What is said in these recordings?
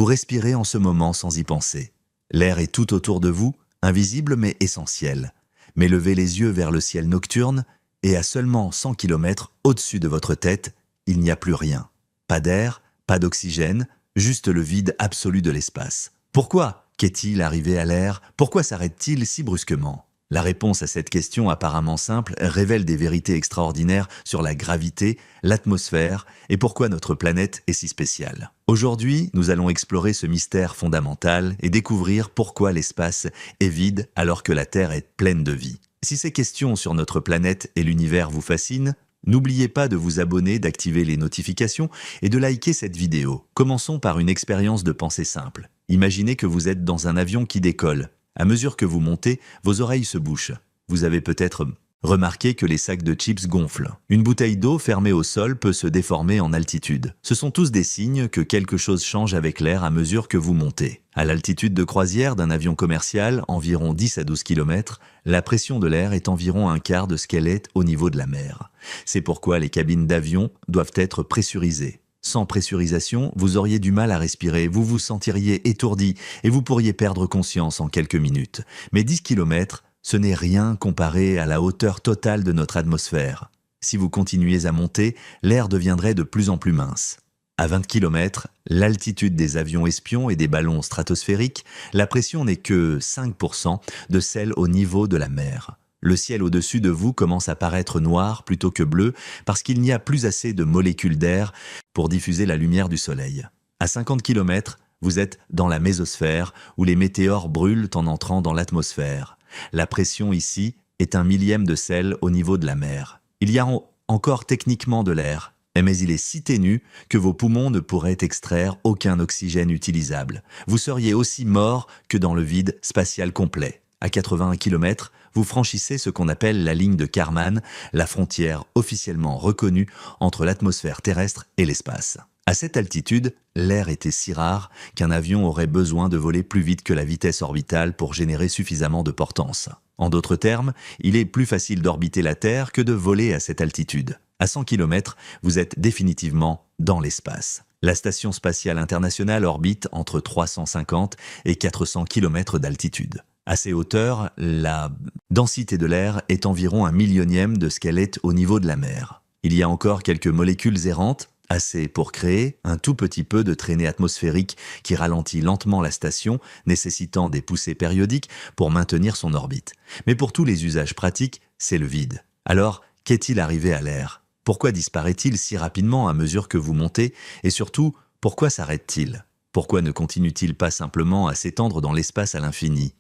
Vous respirez en ce moment sans y penser. L'air est tout autour de vous, invisible mais essentiel. Mais levez les yeux vers le ciel nocturne et à seulement 100 km au-dessus de votre tête, il n'y a plus rien. Pas d'air, pas d'oxygène, juste le vide absolu de l'espace. Pourquoi qu'est-il arrivé à l'air? Pourquoi s'arrête-t-il si brusquement? La réponse à cette question apparemment simple révèle des vérités extraordinaires sur la gravité, l'atmosphère et pourquoi notre planète est si spéciale. Aujourd'hui, nous allons explorer ce mystère fondamental et découvrir pourquoi l'espace est vide alors que la Terre est pleine de vie. Si ces questions sur notre planète et l'univers vous fascinent, n'oubliez pas de vous abonner, d'activer les notifications et de liker cette vidéo. Commençons par une expérience de pensée simple. Imaginez que vous êtes dans un avion qui décolle. À mesure que vous montez, vos oreilles se bouchent. Vous avez peut-être remarqué que les sacs de chips gonflent. Une bouteille d'eau fermée au sol peut se déformer en altitude. Ce sont tous des signes que quelque chose change avec l'air à mesure que vous montez. À l'altitude de croisière d'un avion commercial, environ 10 à 12 km, la pression de l'air est environ un quart de ce qu'elle est au niveau de la mer. C'est pourquoi les cabines d'avion doivent être pressurisées. Sans pressurisation, vous auriez du mal à respirer, vous vous sentiriez étourdi et vous pourriez perdre conscience en quelques minutes. Mais 10 km, ce n'est rien comparé à la hauteur totale de notre atmosphère. Si vous continuez à monter, l'air deviendrait de plus en plus mince. À 20 km, l'altitude des avions espions et des ballons stratosphériques, la pression n'est que 5% de celle au niveau de la mer. Le ciel au-dessus de vous commence à paraître noir plutôt que bleu parce qu'il n'y a plus assez de molécules d'air pour diffuser la lumière du soleil. À 50 km, vous êtes dans la mésosphère où les météores brûlent en entrant dans l'atmosphère. La pression ici est 1/1000 de celle au niveau de la mer. Il y a encore techniquement de l'air, mais il est si ténu que vos poumons ne pourraient extraire aucun oxygène utilisable. Vous seriez aussi mort que dans le vide spatial complet. À 81 km, vous franchissez ce qu'on appelle la ligne de Kármán, la frontière officiellement reconnue entre l'atmosphère terrestre et l'espace. À cette altitude, l'air était si rare qu'un avion aurait besoin de voler plus vite que la vitesse orbitale pour générer suffisamment de portance. En d'autres termes, il est plus facile d'orbiter la Terre que de voler à cette altitude. À 100 km, vous êtes définitivement dans l'espace. La Station spatiale internationale orbite entre 350 et 400 km d'altitude. À ces hauteurs, la densité de l'air est environ 1/1000e de ce qu'elle est au niveau de la mer. Il y a encore quelques molécules errantes, assez pour créer un tout petit peu de traînée atmosphérique qui ralentit lentement la station, nécessitant des poussées périodiques pour maintenir son orbite. Mais pour tous les usages pratiques, c'est le vide. Alors, qu'est-il arrivé à l'air? Pourquoi disparaît-il si rapidement à mesure que vous montez? Et surtout, pourquoi s'arrête-t-il? Pourquoi ne continue-t-il pas simplement à s'étendre dans l'espace à l'infini?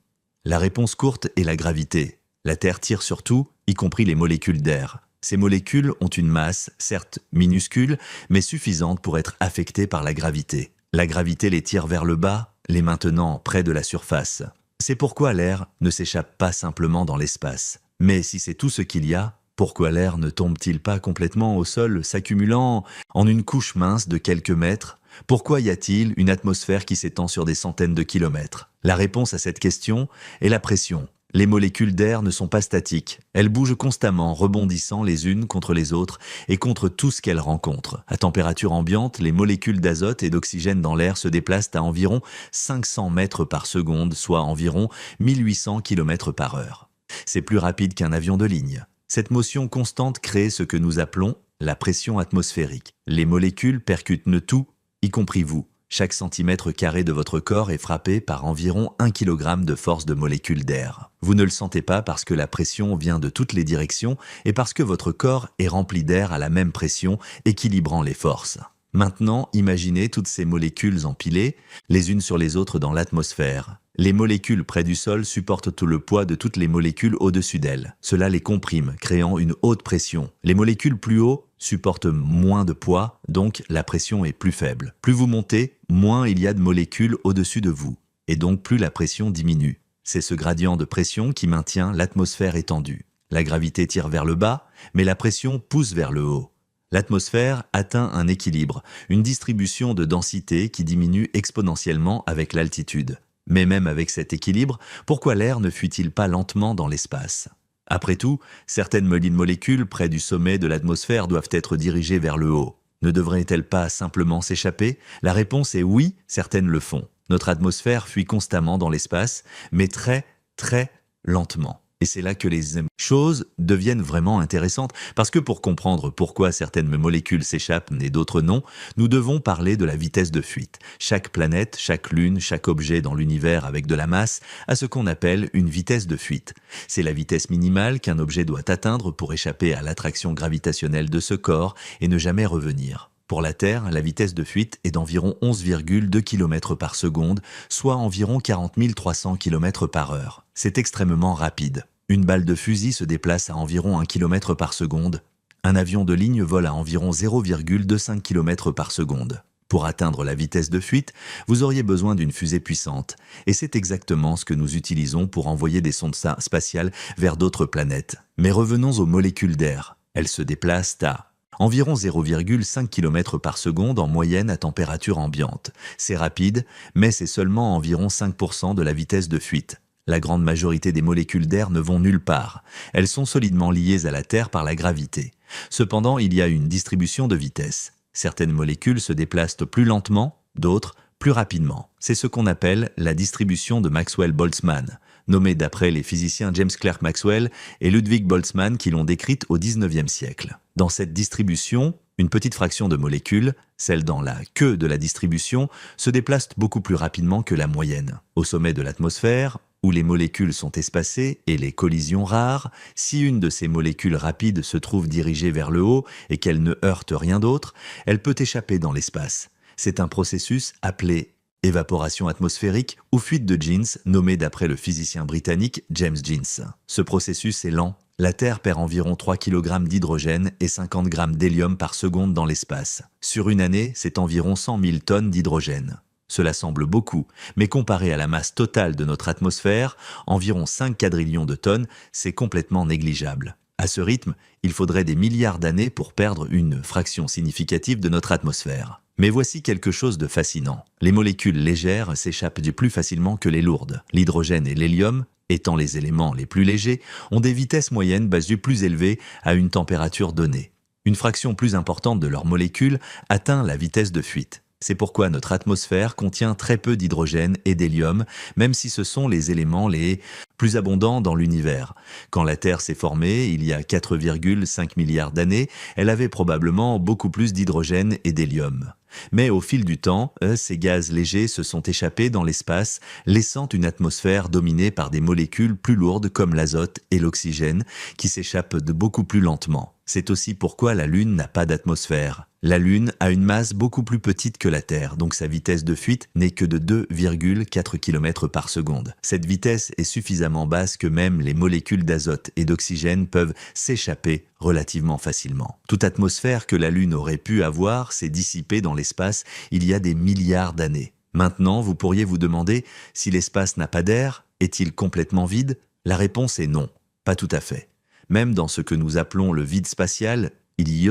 La réponse courte est la gravité. La Terre tire sur tout, y compris les molécules d'air. Ces molécules ont une masse, certes minuscule, mais suffisante pour être affectées par la gravité. La gravité les tire vers le bas, les maintenant près de la surface. C'est pourquoi l'air ne s'échappe pas simplement dans l'espace. Mais si c'est tout ce qu'il y a, pourquoi l'air ne tombe-t-il pas complètement au sol, s'accumulant en une couche mince de quelques mètres? Pourquoi y a-t-il une atmosphère qui s'étend sur des centaines de kilomètres? La réponse à cette question est la pression. Les molécules d'air ne sont pas statiques. Elles bougent constamment, rebondissant les unes contre les autres et contre tout ce qu'elles rencontrent. À température ambiante, les molécules d'azote et d'oxygène dans l'air se déplacent à environ 500 mètres par seconde, soit environ 1800 km par heure. C'est plus rapide qu'un avion de ligne. Cette motion constante crée ce que nous appelons la pression atmosphérique. Les molécules percutent le tout, y compris vous. Chaque centimètre carré de votre corps est frappé par environ 1 kg de force de molécules d'air. Vous ne le sentez pas parce que la pression vient de toutes les directions et parce que votre corps est rempli d'air à la même pression, équilibrant les forces. Maintenant, imaginez toutes ces molécules empilées, les unes sur les autres dans l'atmosphère. Les molécules près du sol supportent tout le poids de toutes les molécules au-dessus d'elles. Cela les comprime, créant une haute pression. Les molécules plus haut supportent moins de poids, donc la pression est plus faible. Plus vous montez, moins il y a de molécules au-dessus de vous, et donc plus la pression diminue. C'est ce gradient de pression qui maintient l'atmosphère étendue. La gravité tire vers le bas, mais la pression pousse vers le haut. L'atmosphère atteint un équilibre, une distribution de densité qui diminue exponentiellement avec l'altitude. Mais même avec cet équilibre, pourquoi l'air ne fuit-il pas lentement dans l'espace? Après tout, certaines molécules près du sommet de l'atmosphère doivent être dirigées vers le haut. Ne devrait-elle pas simplement s'échapper? La réponse est oui, certaines le font. Notre atmosphère fuit constamment dans l'espace, mais très, très lentement. Et c'est là que les choses deviennent vraiment intéressantes, parce que pour comprendre pourquoi certaines molécules s'échappent et d'autres non, nous devons parler de la vitesse de fuite. Chaque planète, chaque lune, chaque objet dans l'univers avec de la masse a ce qu'on appelle une vitesse de fuite. C'est la vitesse minimale qu'un objet doit atteindre pour échapper à l'attraction gravitationnelle de ce corps et ne jamais revenir. Pour la Terre, la vitesse de fuite est d'environ 11,2 km par seconde, soit environ 40 300 km par heure. C'est extrêmement rapide. Une balle de fusil se déplace à environ 1 km par seconde. Un avion de ligne vole à environ 0,25 km par seconde. Pour atteindre la vitesse de fuite, vous auriez besoin d'une fusée puissante. Et c'est exactement ce que nous utilisons pour envoyer des sondes spatiales vers d'autres planètes. Mais revenons aux molécules d'air. Elles se déplacent à environ 0,5 km par seconde en moyenne à température ambiante. C'est rapide, mais c'est seulement environ 5% de la vitesse de fuite. La grande majorité des molécules d'air ne vont nulle part. Elles sont solidement liées à la Terre par la gravité. Cependant, il y a une distribution de vitesse. Certaines molécules se déplacent plus lentement, d'autres plus rapidement. C'est ce qu'on appelle la distribution de Maxwell-Boltzmann, nommée d'après les physiciens James Clerk Maxwell et Ludwig Boltzmann qui l'ont décrite au XIXe siècle. Dans cette distribution, une petite fraction de molécules, celle dans la queue de la distribution, se déplace beaucoup plus rapidement que la moyenne. Au sommet de l'atmosphère, où les molécules sont espacées et les collisions rares, si une de ces molécules rapides se trouve dirigée vers le haut et qu'elle ne heurte rien d'autre, elle peut échapper dans l'espace. C'est un processus appelé évaporation atmosphérique ou fuite de Jeans, nommé d'après le physicien britannique James Jeans. Ce processus est lent. La Terre perd environ 3 kg d'hydrogène et 50 g d'hélium par seconde dans l'espace. Sur une année, c'est environ 100 000 tonnes d'hydrogène. Cela semble beaucoup, mais comparé à la masse totale de notre atmosphère, environ 5 quadrillions de tonnes, c'est complètement négligeable. À ce rythme, il faudrait des milliards d'années pour perdre une fraction significative de notre atmosphère. Mais voici quelque chose de fascinant. Les molécules légères s'échappent plus facilement que les lourdes. L'hydrogène et l'hélium, étant les éléments les plus légers, ont des vitesses moyennes basées plus élevées à une température donnée. Une fraction plus importante de leurs molécules atteint la vitesse de fuite. C'est pourquoi notre atmosphère contient très peu d'hydrogène et d'hélium, même si ce sont les éléments les plus abondants dans l'univers. Quand la Terre s'est formée, il y a 4,5 milliards d'années, elle avait probablement beaucoup plus d'hydrogène et d'hélium. Mais au fil du temps, ces gaz légers se sont échappés dans l'espace, laissant une atmosphère dominée par des molécules plus lourdes comme l'azote et l'oxygène, qui s'échappent beaucoup plus lentement. C'est aussi pourquoi la Lune n'a pas d'atmosphère. La Lune a une masse beaucoup plus petite que la Terre, donc sa vitesse de fuite n'est que de 2,4 km par seconde. Cette vitesse est suffisamment basse que même les molécules d'azote et d'oxygène peuvent s'échapper relativement facilement. Toute atmosphère que la Lune aurait pu avoir s'est dissipée dans l'espace il y a des milliards d'années. Maintenant, vous pourriez vous demander si l'espace n'a pas d'air, est-il complètement vide? La réponse est non, pas tout à fait. Même dans ce que nous appelons le vide spatial, il y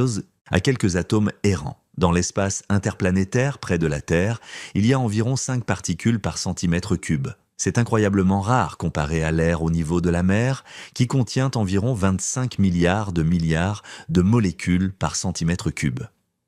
a quelques atomes errants. Dans l'espace interplanétaire près de la Terre, il y a environ 5 particules par centimètre cube. C'est incroyablement rare comparé à l'air au niveau de la mer, qui contient environ 25 milliards de molécules par centimètre cube.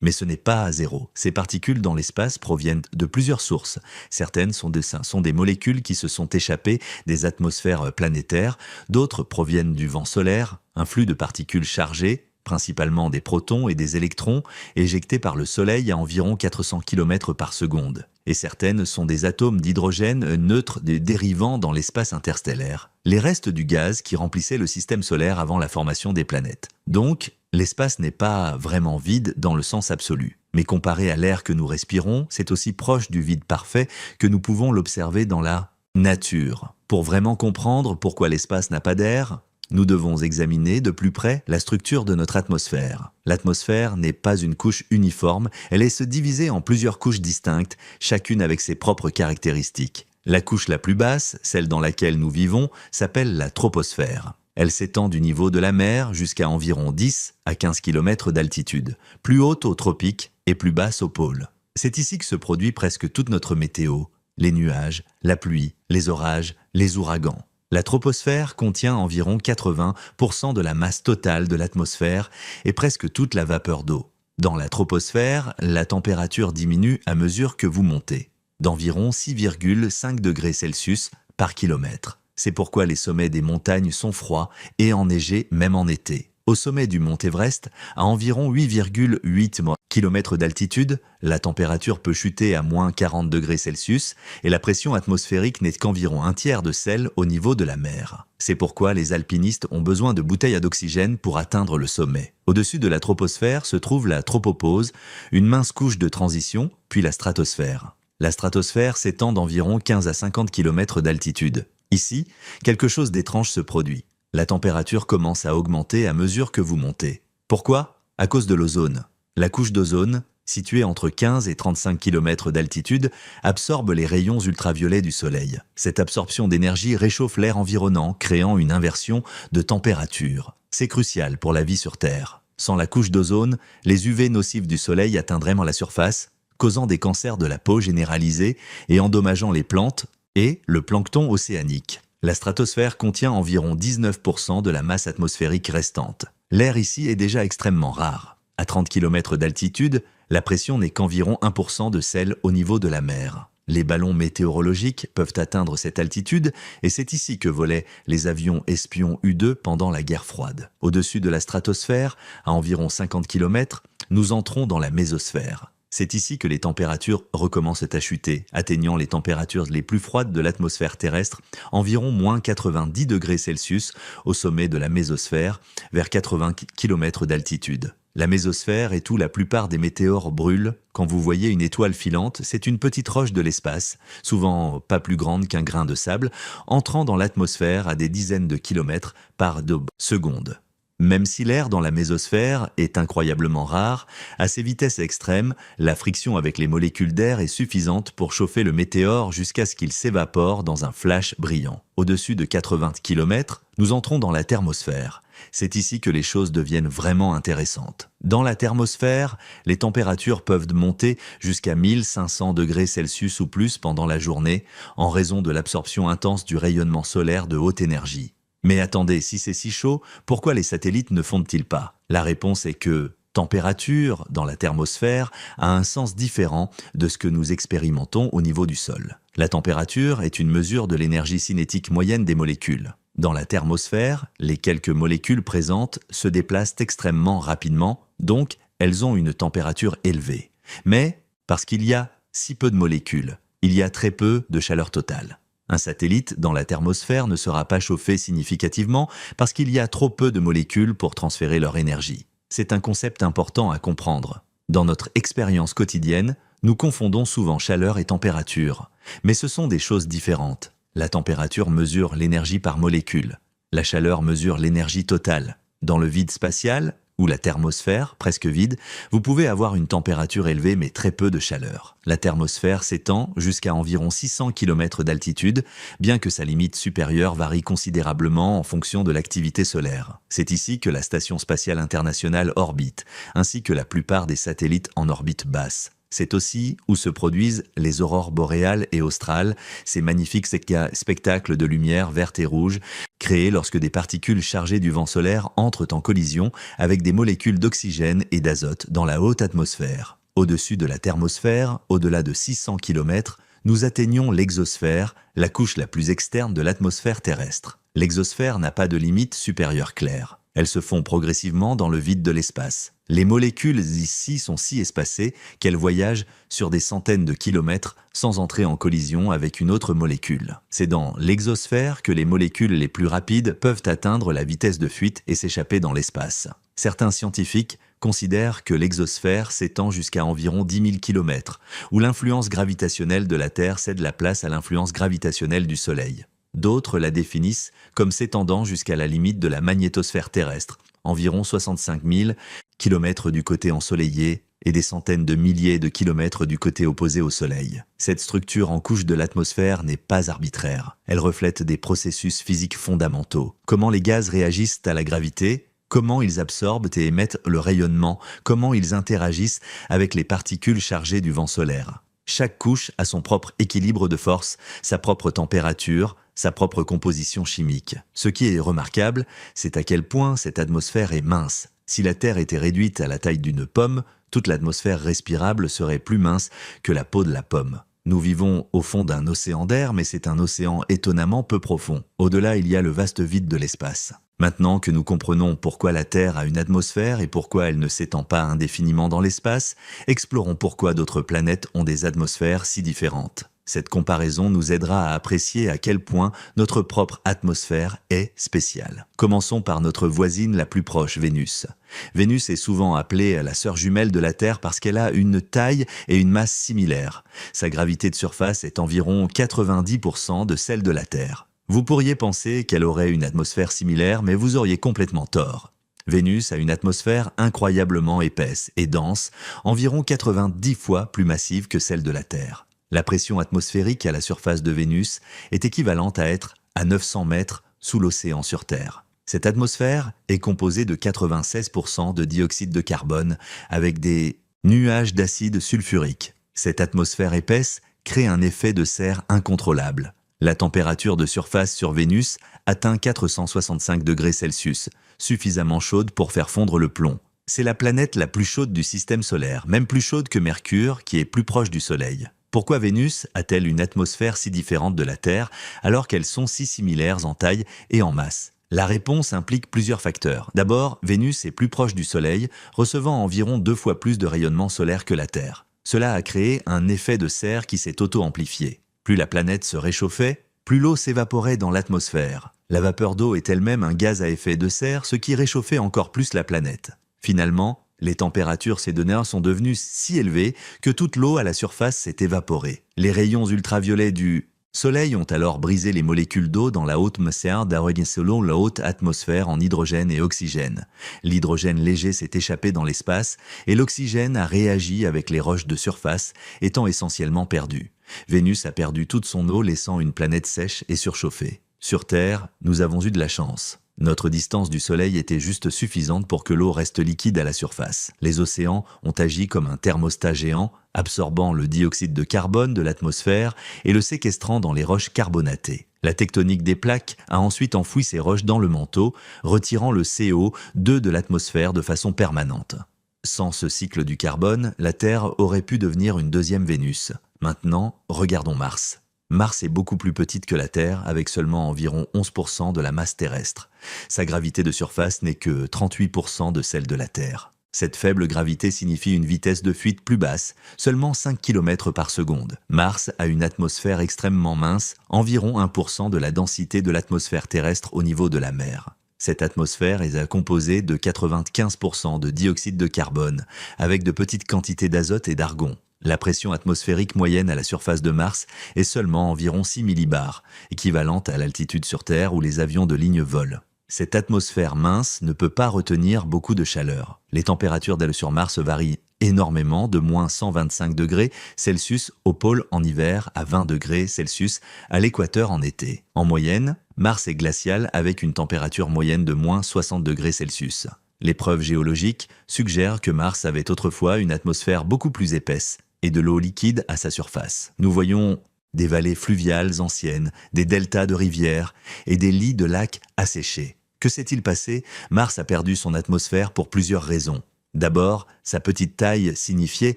Mais ce n'est pas à zéro. Ces particules dans l'espace proviennent de plusieurs sources. Certaines sont des molécules qui se sont échappées des atmosphères planétaires, d'autres proviennent du vent solaire, un flux de particules chargées, principalement des protons et des électrons, éjectés par le Soleil à environ 400 km par seconde. Et certaines sont des atomes d'hydrogène neutres dérivant dans l'espace interstellaire, les restes du gaz qui remplissaient le système solaire avant la formation des planètes. Donc, l'espace n'est pas vraiment vide dans le sens absolu. Mais comparé à l'air que nous respirons, c'est aussi proche du vide parfait que nous pouvons l'observer dans la nature. Pour vraiment comprendre pourquoi l'espace n'a pas d'air, nous devons examiner de plus près la structure de notre atmosphère. L'atmosphère n'est pas une couche uniforme, elle est se diviser en plusieurs couches distinctes, chacune avec ses propres caractéristiques. La couche la plus basse, celle dans laquelle nous vivons, s'appelle la troposphère. Elle s'étend du niveau de la mer jusqu'à environ 10 à 15 km d'altitude, plus haute aux tropiques et plus basse aux pôles. C'est ici que se produit presque toute notre météo, les nuages, la pluie, les orages, les ouragans. La troposphère contient environ 80% de la masse totale de l'atmosphère et presque toute la vapeur d'eau. Dans la troposphère, la température diminue à mesure que vous montez, d'environ 6,5 degrés Celsius par kilomètre. C'est pourquoi les sommets des montagnes sont froids et enneigés même en été. Au sommet du mont Everest, à environ 8,8 km d'altitude, la température peut chuter à moins 40 degrés Celsius et la pression atmosphérique n'est qu'environ un tiers de celle au niveau de la mer. C'est pourquoi les alpinistes ont besoin de bouteilles d'oxygène pour atteindre le sommet. Au-dessus de la troposphère se trouve la tropopause, une mince couche de transition, puis la stratosphère. La stratosphère s'étend d'environ 15 à 50 km d'altitude. Ici, quelque chose d'étrange se produit. La température commence à augmenter à mesure que vous montez. Pourquoi? À cause de l'ozone. La couche d'ozone, située entre 15 et 35 km d'altitude, absorbe les rayons ultraviolets du soleil. Cette absorption d'énergie réchauffe l'air environnant, créant une inversion de température. C'est crucial pour la vie sur Terre. Sans la couche d'ozone, les UV nocifs du soleil atteindraient la surface, causant des cancers de la peau généralisés et endommageant les plantes et le plancton océanique. La stratosphère contient environ 19% de la masse atmosphérique restante. L'air ici est déjà extrêmement rare. À 30 km d'altitude, la pression n'est qu'environ 1% de celle au niveau de la mer. Les ballons météorologiques peuvent atteindre cette altitude et c'est ici que volaient les avions espions U-2 pendant la guerre froide. Au-dessus de la stratosphère, à environ 50 km, nous entrons dans la mésosphère. C'est ici que les températures recommencent à chuter, atteignant les températures les plus froides de l'atmosphère terrestre, environ moins 90 degrés Celsius au sommet de la mésosphère, vers 80 km d'altitude. La mésosphère est où la plupart des météores brûlent. Quand vous voyez une étoile filante, c'est une petite roche de l'espace, souvent pas plus grande qu'un grain de sable, entrant dans l'atmosphère à des dizaines de kilomètres par seconde. Même si l'air dans la mésosphère est incroyablement rare, à ces vitesses extrêmes, la friction avec les molécules d'air est suffisante pour chauffer le météore jusqu'à ce qu'il s'évapore dans un flash brillant. Au-dessus de 80 km, nous entrons dans la thermosphère. C'est ici que les choses deviennent vraiment intéressantes. Dans la thermosphère, les températures peuvent monter jusqu'à 1500 degrés Celsius ou plus pendant la journée, en raison de l'absorption intense du rayonnement solaire de haute énergie. Mais attendez, si c'est si chaud, pourquoi les satellites ne fondent-ils pas? La réponse est que température dans la thermosphère a un sens différent de ce que nous expérimentons au niveau du sol. La température est une mesure de l'énergie cinétique moyenne des molécules. Dans la thermosphère, les quelques molécules présentes se déplacent extrêmement rapidement, donc elles ont une température élevée. Mais parce qu'il y a si peu de molécules, il y a très peu de chaleur totale. Un satellite dans la thermosphère ne sera pas chauffé significativement parce qu'il y a trop peu de molécules pour transférer leur énergie. C'est un concept important à comprendre. Dans notre expérience quotidienne, nous confondons souvent chaleur et température. Mais ce sont des choses différentes. La température mesure l'énergie par molécule. La chaleur mesure l'énergie totale. Dans le vide spatial, ou la thermosphère, presque vide, vous pouvez avoir une température élevée mais très peu de chaleur. La thermosphère s'étend jusqu'à environ 600 km d'altitude, bien que sa limite supérieure varie considérablement en fonction de l'activité solaire. C'est ici que la Station spatiale internationale orbite, ainsi que la plupart des satellites en orbite basse. C'est aussi où se produisent les aurores boréales et australes, ces magnifiques spectacles de lumière verte et rouge, créés lorsque des particules chargées du vent solaire entrent en collision avec des molécules d'oxygène et d'azote dans la haute atmosphère. Au-dessus de la thermosphère, au-delà de 600 km, nous atteignons l'exosphère, la couche la plus externe de l'atmosphère terrestre. L'exosphère n'a pas de limite supérieure claire. Elles se font progressivement dans le vide de l'espace. Les molécules ici sont si espacées qu'elles voyagent sur des centaines de kilomètres sans entrer en collision avec une autre molécule. C'est dans l'exosphère que les molécules les plus rapides peuvent atteindre la vitesse de fuite et s'échapper dans l'espace. Certains scientifiques considèrent que l'exosphère s'étend jusqu'à environ 10 000 km, où l'influence gravitationnelle de la Terre cède la place à l'influence gravitationnelle du Soleil. D'autres la définissent comme s'étendant jusqu'à la limite de la magnétosphère terrestre, environ 65 000 km du côté ensoleillé et des centaines de milliers de kilomètres du côté opposé au Soleil. Cette structure en couche de l'atmosphère n'est pas arbitraire. Elle reflète des processus physiques fondamentaux. Comment les gaz réagissent à la gravité ? Comment ils absorbent et émettent le rayonnement? Comment ils interagissent avec les particules chargées du vent solaire? Chaque couche a son propre équilibre de force, sa propre température, sa propre composition chimique. Ce qui est remarquable, c'est à quel point cette atmosphère est mince. Si la Terre était réduite à la taille d'une pomme, toute l'atmosphère respirable serait plus mince que la peau de la pomme. Nous vivons au fond d'un océan d'air, mais c'est un océan étonnamment peu profond. Au-delà, il y a le vaste vide de l'espace. Maintenant que nous comprenons pourquoi la Terre a une atmosphère et pourquoi elle ne s'étend pas indéfiniment dans l'espace, explorons pourquoi d'autres planètes ont des atmosphères si différentes. Cette comparaison nous aidera à apprécier à quel point notre propre atmosphère est spéciale. Commençons par notre voisine la plus proche, Vénus. Vénus est souvent appelée la sœur jumelle de la Terre parce qu'elle a une taille et une masse similaires. Sa gravité de surface est environ 90% de celle de la Terre. Vous pourriez penser qu'elle aurait une atmosphère similaire, mais vous auriez complètement tort. Vénus a une atmosphère incroyablement épaisse et dense, environ 90 fois plus massive que celle de la Terre. La pression atmosphérique à la surface de Vénus est équivalente à être à 900 mètres sous l'océan sur Terre. Cette atmosphère est composée de 96% de dioxyde de carbone avec des nuages d'acide sulfurique. Cette atmosphère épaisse crée un effet de serre incontrôlable. La température de surface sur Vénus atteint 465 degrés Celsius, suffisamment chaude pour faire fondre le plomb. C'est la planète la plus chaude du système solaire, même plus chaude que Mercure, qui est plus proche du Soleil. Pourquoi Vénus a-t-elle une atmosphère si différente de la Terre alors qu'elles sont si similaires en taille et en masse? La réponse implique plusieurs facteurs. D'abord, Vénus est plus proche du Soleil, recevant environ 2 fois plus de rayonnement solaire que la Terre. Cela a créé un effet de serre qui s'est auto-amplifié. Plus la planète se réchauffait, plus l'eau s'évaporait dans l'atmosphère. La vapeur d'eau est elle-même un gaz à effet de serre, ce qui réchauffait encore plus la planète. Finalement, les températures ces deux sont devenues si élevées que toute l'eau à la surface s'est évaporée. Les rayons ultraviolets du Soleil ont alors brisé les molécules d'eau dans la haute atmosphère selon la haute atmosphère en hydrogène et oxygène. L'hydrogène léger s'est échappé dans l'espace et l'oxygène a réagi avec les roches de surface, étant essentiellement perdu. Vénus a perdu toute son eau, laissant une planète sèche et surchauffée. Sur Terre, nous avons eu de la chance. Notre distance du Soleil était juste suffisante pour que l'eau reste liquide à la surface. Les océans ont agi comme un thermostat géant, absorbant le dioxyde de carbone de l'atmosphère et le séquestrant dans les roches carbonatées. La tectonique des plaques a ensuite enfoui ces roches dans le manteau, retirant le CO2 de l'atmosphère de façon permanente. Sans ce cycle du carbone, la Terre aurait pu devenir une deuxième Vénus. Maintenant, regardons Mars. Mars est beaucoup plus petite que la Terre, avec seulement environ 11% de la masse terrestre. Sa gravité de surface n'est que 38% de celle de la Terre. Cette faible gravité signifie une vitesse de fuite plus basse, seulement 5 km par seconde. Mars a une atmosphère extrêmement mince, environ 1% de la densité de l'atmosphère terrestre au niveau de la mer. Cette atmosphère est composée de 95% de dioxyde de carbone, avec de petites quantités d'azote et d'argon. La pression atmosphérique moyenne à la surface de Mars est seulement environ 6 millibars, équivalente à l'altitude sur Terre où les avions de ligne volent. Cette atmosphère mince ne peut pas retenir beaucoup de chaleur. Les températures d'aile sur Mars varient énormément, de moins 125 degrés Celsius au pôle en hiver à 20 degrés Celsius à l'équateur en été. En moyenne, Mars est glacial avec une température moyenne de moins 60 degrés Celsius. Les preuves géologiques suggèrent que Mars avait autrefois une atmosphère beaucoup plus épaisse et de l'eau liquide à sa surface. Nous voyons des vallées fluviales anciennes, des deltas de rivières et des lits de lacs asséchés. Que s'est-il passé? Mars a perdu son atmosphère pour plusieurs raisons. D'abord, sa petite taille signifiait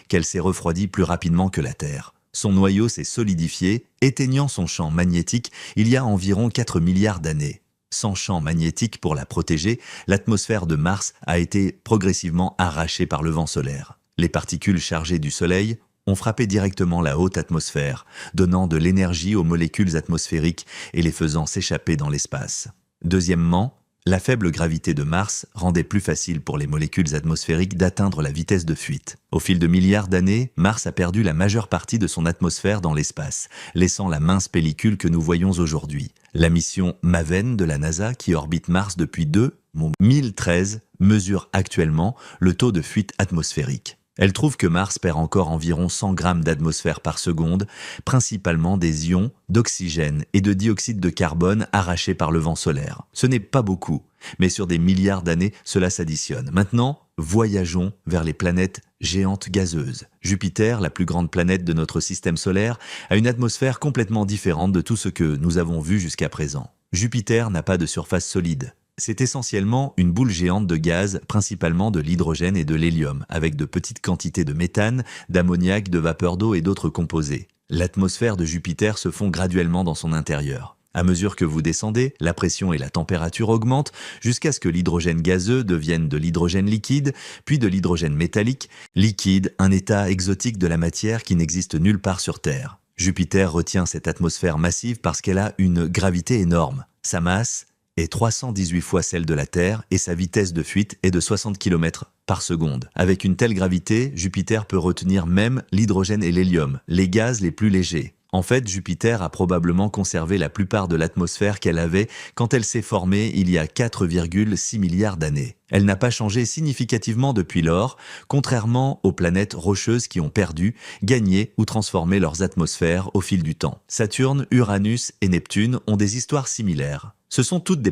qu'elle s'est refroidie plus rapidement que la Terre. Son noyau s'est solidifié, éteignant son champ magnétique il y a environ 4 milliards d'années. Sans champ magnétique pour la protéger, l'atmosphère de Mars a été progressivement arrachée par le vent solaire. Les particules chargées du Soleil ont frappé directement la haute atmosphère, donnant de l'énergie aux molécules atmosphériques et les faisant s'échapper dans l'espace. Deuxièmement, la faible gravité de Mars rendait plus facile pour les molécules atmosphériques d'atteindre la vitesse de fuite. Au fil de milliards d'années, Mars a perdu la majeure partie de son atmosphère dans l'espace, laissant la mince pellicule que nous voyons aujourd'hui. La mission MAVEN de la NASA, qui orbite Mars depuis 2013, mesure actuellement le taux de fuite atmosphérique. Elle trouve que Mars perd encore environ 100 grammes d'atmosphère par seconde, principalement des ions d'oxygène et de dioxyde de carbone arrachés par le vent solaire. Ce n'est pas beaucoup, mais sur des milliards d'années, cela s'additionne. Maintenant, voyageons vers les planètes géantes gazeuses. Jupiter, la plus grande planète de notre système solaire, a une atmosphère complètement différente de tout ce que nous avons vu jusqu'à présent. Jupiter n'a pas de surface solide. C'est essentiellement une boule géante de gaz, principalement de l'hydrogène et de l'hélium, avec de petites quantités de méthane, d'ammoniac, de vapeur d'eau et d'autres composés. L'atmosphère de Jupiter se fond graduellement dans son intérieur. À mesure que vous descendez, la pression et la température augmentent jusqu'à ce que l'hydrogène gazeux devienne de l'hydrogène liquide, puis de l'hydrogène métallique, liquide, un état exotique de la matière qui n'existe nulle part sur Terre. Jupiter retient cette atmosphère massive parce qu'elle a une gravité énorme. Sa masse est 318 fois celle de la Terre et sa vitesse de fuite est de 60 km par seconde. Avec une telle gravité, Jupiter peut retenir même l'hydrogène et l'hélium, les gaz les plus légers. En fait, Jupiter a probablement conservé la plupart de l'atmosphère qu'elle avait quand elle s'est formée il y a 4,6 milliards d'années. Elle n'a pas changé significativement depuis lors, contrairement aux planètes rocheuses qui ont perdu, gagné ou transformé leurs atmosphères au fil du temps. Saturne, Uranus et Neptune ont des histoires similaires. Ce sont toutes des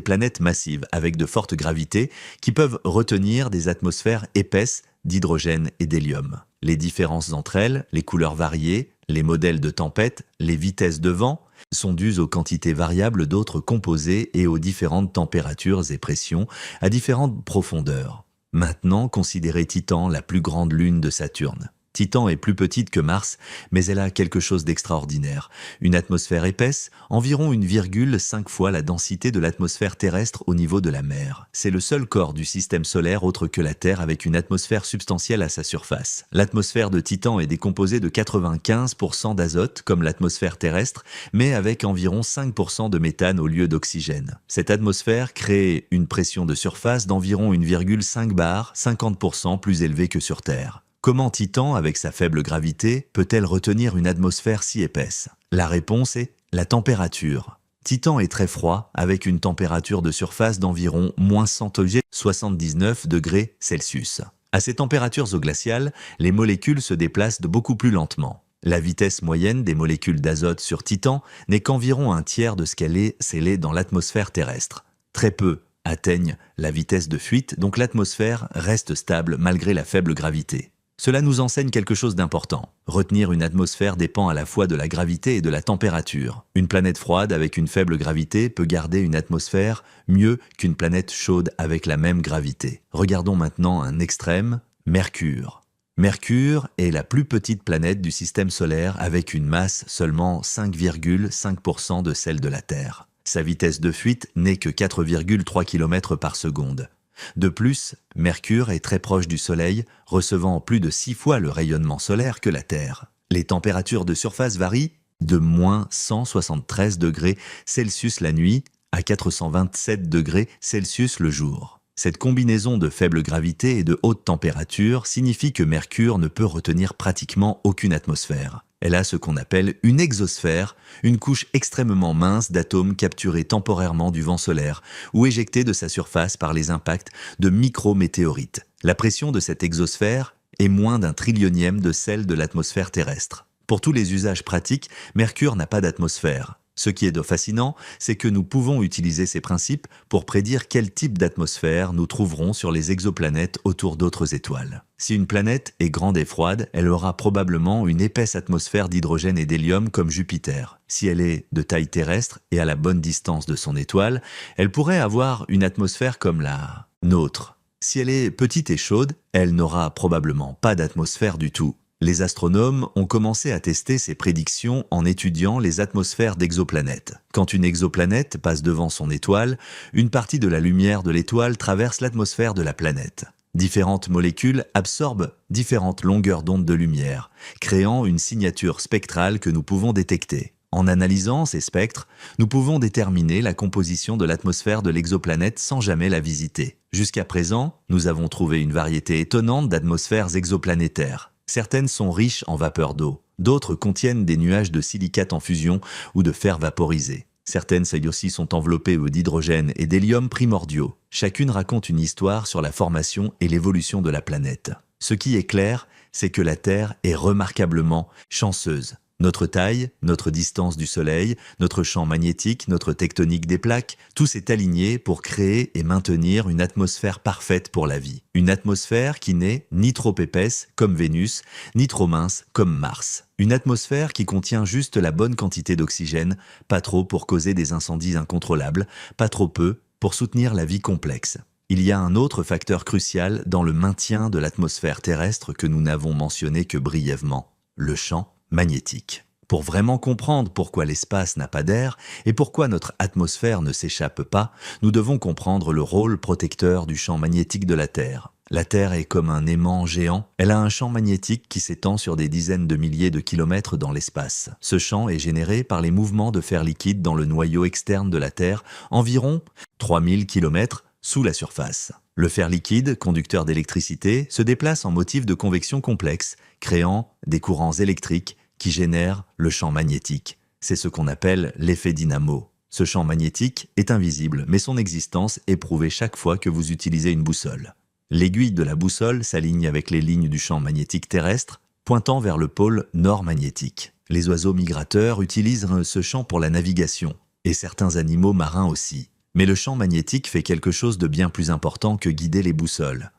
planètes massives avec de fortes gravités qui peuvent retenir des atmosphères épaisses d'hydrogène et d'hélium. Les différences entre elles, les couleurs variées, les modèles de tempêtes, les vitesses de vent, sont dues aux quantités variables d'autres composés et aux différentes températures et pressions à différentes profondeurs. Maintenant, considérez Titan, la plus grande lune de Saturne. Titan est plus petite que Mars, mais elle a quelque chose d'extraordinaire. Une atmosphère épaisse, environ 1,5 fois la densité de l'atmosphère terrestre au niveau de la mer. C'est le seul corps du système solaire autre que la Terre avec une atmosphère substantielle à sa surface. L'atmosphère de Titan est décomposée de 95% d'azote, comme l'atmosphère terrestre, mais avec environ 5% de méthane au lieu d'oxygène. Cette atmosphère crée une pression de surface d'environ 1,5 bar, 50% plus élevée que sur Terre. Comment Titan, avec sa faible gravité, peut-elle retenir une atmosphère si épaisse? La réponse est la température. Titan est très froid, avec une température de surface d'environ -179 degrés Celsius. À ces températures glaciales, les molécules se déplacent beaucoup plus lentement. La vitesse moyenne des molécules d'azote sur Titan n'est qu'environ un tiers de ce qu'elle est scellée dans l'atmosphère terrestre. Très peu atteignent la vitesse de fuite, donc l'atmosphère reste stable malgré la faible gravité. Cela nous enseigne quelque chose d'important. Retenir une atmosphère dépend à la fois de la gravité et de la température. Une planète froide avec une faible gravité peut garder une atmosphère mieux qu'une planète chaude avec la même gravité. Regardons maintenant un extrême, Mercure. Mercure est la plus petite planète du système solaire avec une masse seulement 5,5% de celle de la Terre. Sa vitesse de fuite n'est que 4,3 km par seconde. De plus, Mercure est très proche du Soleil, recevant plus de 6 fois le rayonnement solaire que la Terre. Les températures de surface varient de -173 degrés Celsius la nuit à 427 degrés Celsius le jour. Cette combinaison de faible gravité et de haute température signifie que Mercure ne peut retenir pratiquement aucune atmosphère. Elle a ce qu'on appelle une exosphère, une couche extrêmement mince d'atomes capturés temporairement du vent solaire ou éjectés de sa surface par les impacts de micrométéorites. La pression de cette exosphère est moins d'un trillionième de celle de l'atmosphère terrestre. Pour tous les usages pratiques, Mercure n'a pas d'atmosphère. Ce qui est fascinant, c'est que nous pouvons utiliser ces principes pour prédire quel type d'atmosphère nous trouverons sur les exoplanètes autour d'autres étoiles. Si une planète est grande et froide, elle aura probablement une épaisse atmosphère d'hydrogène et d'hélium comme Jupiter. Si elle est de taille terrestre et à la bonne distance de son étoile, elle pourrait avoir une atmosphère comme la nôtre. Si elle est petite et chaude, elle n'aura probablement pas d'atmosphère du tout. Les astronomes ont commencé à tester ces prédictions en étudiant les atmosphères d'exoplanètes. Quand une exoplanète passe devant son étoile, une partie de la lumière de l'étoile traverse l'atmosphère de la planète. Différentes molécules absorbent différentes longueurs d'onde de lumière, créant une signature spectrale que nous pouvons détecter. En analysant ces spectres, nous pouvons déterminer la composition de l'atmosphère de l'exoplanète sans jamais la visiter. Jusqu'à présent, nous avons trouvé une variété étonnante d'atmosphères exoplanétaires. Certaines sont riches en vapeur d'eau, d'autres contiennent des nuages de silicate en fusion ou de fer vaporisé. Certaines aussi sont enveloppées d'hydrogène et d'hélium primordiaux. Chacune raconte une histoire sur la formation et l'évolution de la planète. Ce qui est clair, c'est que la Terre est remarquablement chanceuse. Notre taille, notre distance du Soleil, notre champ magnétique, notre tectonique des plaques, tout s'est aligné pour créer et maintenir une atmosphère parfaite pour la vie. Une atmosphère qui n'est ni trop épaisse comme Vénus, ni trop mince comme Mars. Une atmosphère qui contient juste la bonne quantité d'oxygène, pas trop pour causer des incendies incontrôlables, pas trop peu pour soutenir la vie complexe. Il y a un autre facteur crucial dans le maintien de l'atmosphère terrestre que nous n'avons mentionné que brièvement, le champ magnétique. Pour vraiment comprendre pourquoi l'espace n'a pas d'air et pourquoi notre atmosphère ne s'échappe pas, nous devons comprendre le rôle protecteur du champ magnétique de la Terre. La Terre est comme un aimant géant, elle a un champ magnétique qui s'étend sur des dizaines de milliers de kilomètres dans l'espace. Ce champ est généré par les mouvements de fer liquide dans le noyau externe de la Terre, environ 3000 kilomètres sous la surface. Le fer liquide, conducteur d'électricité, se déplace en motif de convection complexe, créant des courants électriques qui génèrent le champ magnétique. C'est ce qu'on appelle l'effet dynamo. Ce champ magnétique est invisible, mais son existence est prouvée chaque fois que vous utilisez une boussole. L'aiguille de la boussole s'aligne avec les lignes du champ magnétique terrestre, pointant vers le pôle nord magnétique. Les oiseaux migrateurs utilisent ce champ pour la navigation, et certains animaux marins aussi. Mais le champ magnétique fait quelque chose de bien plus important que guider les boussoles.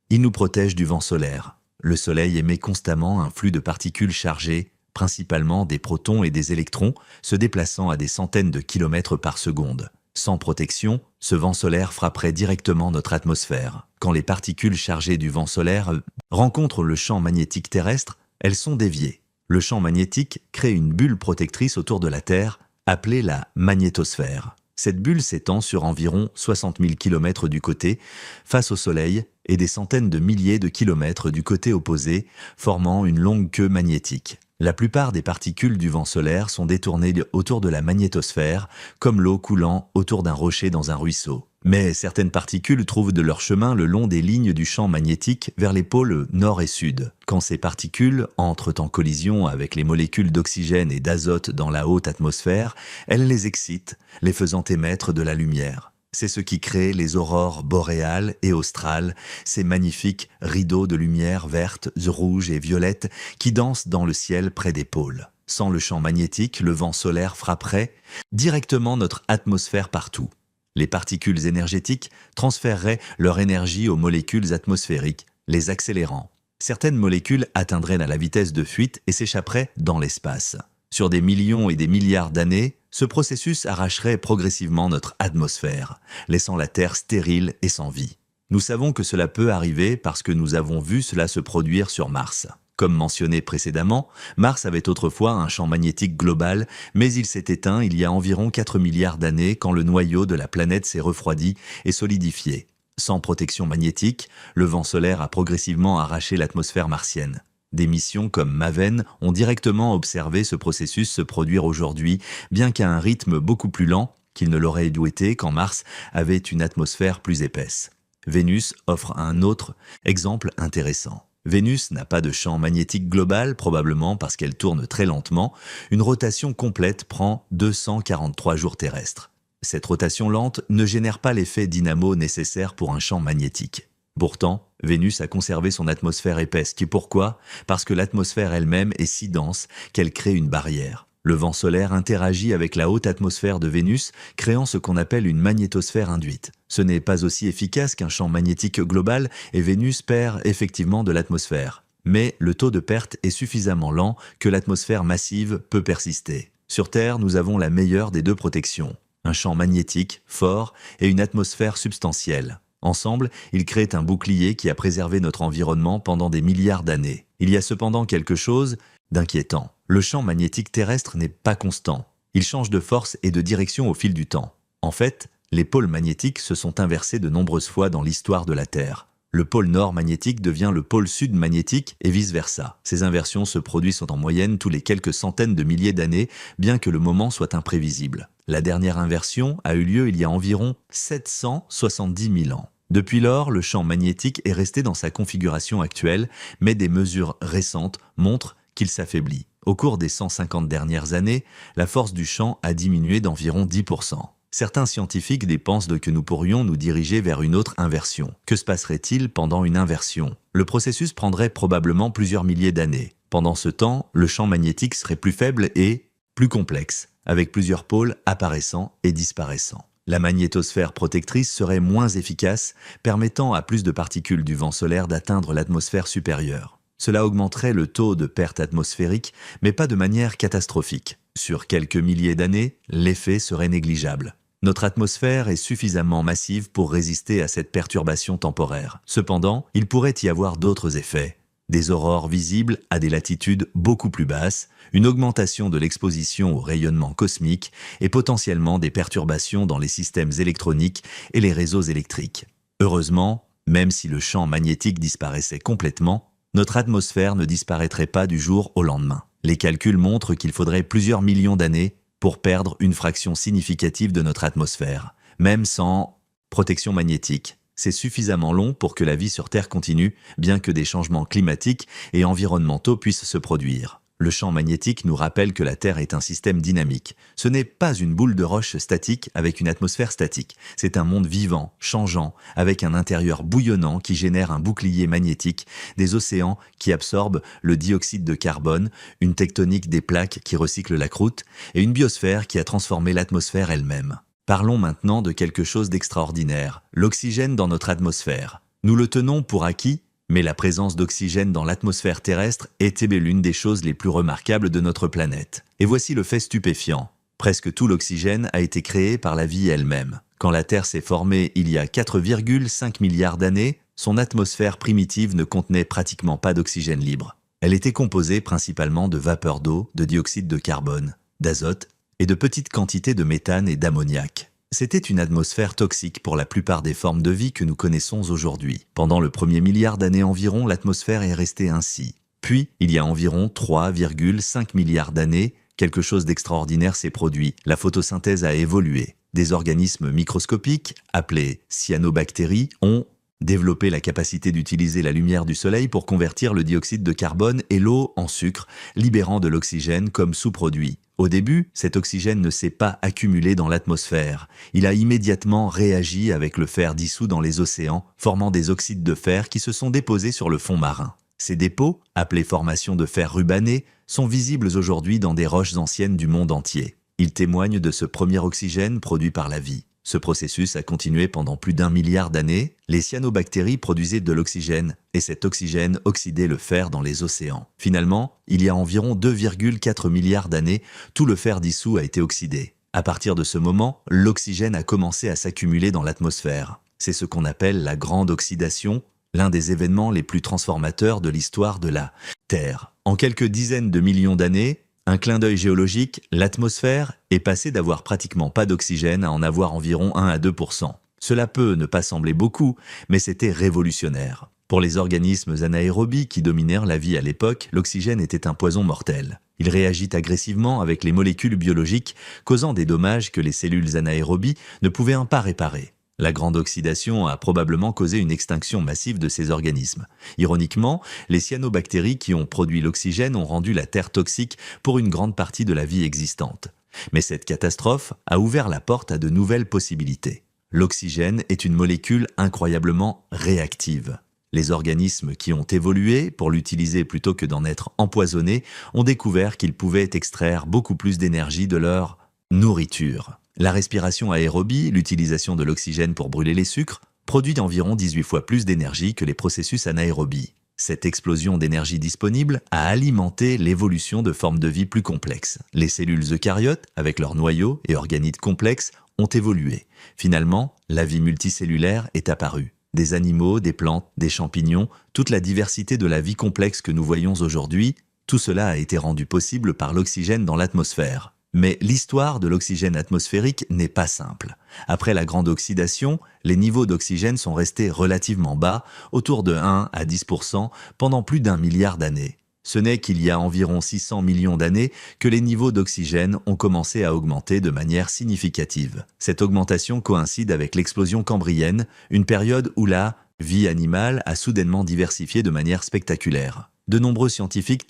Il nous protège du vent solaire. Le Soleil émet constamment un flux de particules chargées, principalement des protons et des électrons, se déplaçant à des centaines de kilomètres par seconde. Sans protection, ce vent solaire frapperait directement notre atmosphère. Quand les particules chargées du vent solaire rencontrent le champ magnétique terrestre, elles sont déviées. Le champ magnétique crée une bulle protectrice autour de la Terre, appelée la magnétosphère. Cette bulle s'étend sur environ 60 000 km du côté, face au Soleil, et des centaines de milliers de kilomètres du côté opposé, formant une longue queue magnétique. La plupart des particules du vent solaire sont détournées autour de la magnétosphère, comme l'eau coulant autour d'un rocher dans un ruisseau. Mais certaines particules trouvent de leur chemin le long des lignes du champ magnétique vers les pôles nord et sud. Quand ces particules entrent en collision avec les molécules d'oxygène et d'azote dans la haute atmosphère, elles les excitent, les faisant émettre de la lumière. C'est ce qui crée les aurores boréales et australes, ces magnifiques rideaux de lumière verte, rouge et violette qui dansent dans le ciel près des pôles. Sans le champ magnétique, le vent solaire frapperait directement notre atmosphère partout. Les particules énergétiques transféreraient leur énergie aux molécules atmosphériques, les accélérant. Certaines molécules atteindraient la vitesse de fuite et s'échapperaient dans l'espace. Sur des millions et des milliards d'années, ce processus arracherait progressivement notre atmosphère, laissant la Terre stérile et sans vie. Nous savons que cela peut arriver parce que nous avons vu cela se produire sur Mars. Comme mentionné précédemment, Mars avait autrefois un champ magnétique global, mais il s'est éteint il y a environ 4 milliards d'années quand le noyau de la planète s'est refroidi et solidifié. Sans protection magnétique, le vent solaire a progressivement arraché l'atmosphère martienne. Des missions comme MAVEN ont directement observé ce processus se produire aujourd'hui, bien qu'à un rythme beaucoup plus lent qu'il ne l'aurait dû être quand Mars avait une atmosphère plus épaisse. Vénus offre un autre exemple intéressant. Vénus n'a pas de champ magnétique global, probablement parce qu'elle tourne très lentement. Une rotation complète prend 243 jours terrestres. Cette rotation lente ne génère pas l'effet dynamo nécessaire pour un champ magnétique. Pourtant, Vénus a conservé son atmosphère épaisse. Pourquoi ? Parce que l'atmosphère elle-même est si dense qu'elle crée une barrière. Le vent solaire interagit avec la haute atmosphère de Vénus, créant ce qu'on appelle une magnétosphère induite. Ce n'est pas aussi efficace qu'un champ magnétique global et Vénus perd effectivement de l'atmosphère. Mais le taux de perte est suffisamment lent que l'atmosphère massive peut persister. Sur Terre, nous avons la meilleure des deux protections. Un champ magnétique fort et une atmosphère substantielle. Ensemble, ils créent un bouclier qui a préservé notre environnement pendant des milliards d'années. Il y a cependant quelque chose d'inquiétant. Le champ magnétique terrestre n'est pas constant. Il change de force et de direction au fil du temps. En fait, les pôles magnétiques se sont inversés de nombreuses fois dans l'histoire de la Terre. Le pôle nord magnétique devient le pôle sud magnétique et vice-versa. Ces inversions se produisent en moyenne tous les quelques centaines de milliers d'années, bien que le moment soit imprévisible. La dernière inversion a eu lieu il y a environ 770 000 ans. Depuis lors, le champ magnétique est resté dans sa configuration actuelle, mais des mesures récentes montrent qu'il s'affaiblit. Au cours des 150 dernières années, la force du champ a diminué d'environ 10%. Certains scientifiques pensent que nous pourrions nous diriger vers une autre inversion. Que se passerait-il pendant une inversion ? Le processus prendrait probablement plusieurs milliers d'années. Pendant ce temps, le champ magnétique serait plus faible et plus complexe, avec plusieurs pôles apparaissant et disparaissant. La magnétosphère protectrice serait moins efficace, permettant à plus de particules du vent solaire d'atteindre l'atmosphère supérieure. Cela augmenterait le taux de perte atmosphérique, mais pas de manière catastrophique. Sur quelques milliers d'années, l'effet serait négligeable. Notre atmosphère est suffisamment massive pour résister à cette perturbation temporaire. Cependant, il pourrait y avoir d'autres effets. Des aurores visibles à des latitudes beaucoup plus basses, une augmentation de l'exposition au rayonnement cosmique et potentiellement des perturbations dans les systèmes électroniques et les réseaux électriques. Heureusement, même si le champ magnétique disparaissait complètement, notre atmosphère ne disparaîtrait pas du jour au lendemain. Les calculs montrent qu'il faudrait plusieurs millions d'années pour perdre une fraction significative de notre atmosphère, même sans protection magnétique. C'est suffisamment long pour que la vie sur Terre continue, bien que des changements climatiques et environnementaux puissent se produire. Le champ magnétique nous rappelle que la Terre est un système dynamique. Ce n'est pas une boule de roche statique avec une atmosphère statique. C'est un monde vivant, changeant, avec un intérieur bouillonnant qui génère un bouclier magnétique, des océans qui absorbent le dioxyde de carbone, une tectonique des plaques qui recycle la croûte, et une biosphère qui a transformé l'atmosphère elle-même. Parlons maintenant de quelque chose d'extraordinaire, l'oxygène dans notre atmosphère. Nous le tenons pour acquis, mais la présence d'oxygène dans l'atmosphère terrestre est l'une des choses les plus remarquables de notre planète. Et voici le fait stupéfiant. Presque tout l'oxygène a été créé par la vie elle-même. Quand la Terre s'est formée il y a 4,5 milliards d'années, son atmosphère primitive ne contenait pratiquement pas d'oxygène libre. Elle était composée principalement de vapeur d'eau, de dioxyde de carbone, d'azote et de petites quantités de méthane et d'ammoniac. C'était une atmosphère toxique pour la plupart des formes de vie que nous connaissons aujourd'hui. Pendant le premier milliard d'années environ, l'atmosphère est restée ainsi. Puis, il y a environ 3,5 milliards d'années, quelque chose d'extraordinaire s'est produit. La photosynthèse a évolué. Des organismes microscopiques, appelés cyanobactéries, ont développé la capacité d'utiliser la lumière du soleil pour convertir le dioxyde de carbone et l'eau en sucre, libérant de l'oxygène comme sous-produit. Au début, cet oxygène ne s'est pas accumulé dans l'atmosphère. Il a immédiatement réagi avec le fer dissous dans les océans, formant des oxydes de fer qui se sont déposés sur le fond marin. Ces dépôts, appelés formations de fer rubané, sont visibles aujourd'hui dans des roches anciennes du monde entier. Ils témoignent de ce premier oxygène produit par la vie. Ce processus a continué pendant plus d'1 milliard d'années. Les cyanobactéries produisaient de l'oxygène et cet oxygène oxydait le fer dans les océans. Finalement, il y a environ 2,4 milliards d'années, tout le fer dissous a été oxydé. À partir de ce moment, l'oxygène a commencé à s'accumuler dans l'atmosphère. C'est ce qu'on appelle la grande oxydation, l'un des événements les plus transformateurs de l'histoire de la Terre. En quelques dizaines de millions d'années, un clin d'œil géologique, l'atmosphère est passée d'avoir pratiquement pas d'oxygène à en avoir environ 1 à 2%. Cela peut ne pas sembler beaucoup, mais c'était révolutionnaire. Pour les organismes anaérobies qui dominèrent la vie à l'époque, l'oxygène était un poison mortel. Il réagit agressivement avec les molécules biologiques, causant des dommages que les cellules anaérobies ne pouvaient pas réparer. La grande oxydation a probablement causé une extinction massive de ces organismes. Ironiquement, les cyanobactéries qui ont produit l'oxygène ont rendu la Terre toxique pour une grande partie de la vie existante. Mais cette catastrophe a ouvert la porte à de nouvelles possibilités. L'oxygène est une molécule incroyablement réactive. Les organismes qui ont évolué pour l'utiliser plutôt que d'en être empoisonnés ont découvert qu'ils pouvaient extraire beaucoup plus d'énergie de leur nourriture. La respiration aérobie, l'utilisation de l'oxygène pour brûler les sucres, produit environ 18 fois plus d'énergie que les processus anaérobies. Cette explosion d'énergie disponible a alimenté l'évolution de formes de vie plus complexes. Les cellules eucaryotes, avec leurs noyaux et organites complexes, ont évolué. Finalement, la vie multicellulaire est apparue. Des animaux, des plantes, des champignons, toute la diversité de la vie complexe que nous voyons aujourd'hui, tout cela a été rendu possible par l'oxygène dans l'atmosphère. Mais l'histoire de l'oxygène atmosphérique n'est pas simple. Après la grande oxydation, les niveaux d'oxygène sont restés relativement bas, autour de 1 à 10% pendant plus d'1 milliard d'années. Ce n'est qu'il y a environ 600 millions d'années que les niveaux d'oxygène ont commencé à augmenter de manière significative. Cette augmentation coïncide avec l'explosion cambrienne, une période où la vie animale a soudainement diversifié de manière spectaculaire. De nombreux scientifiques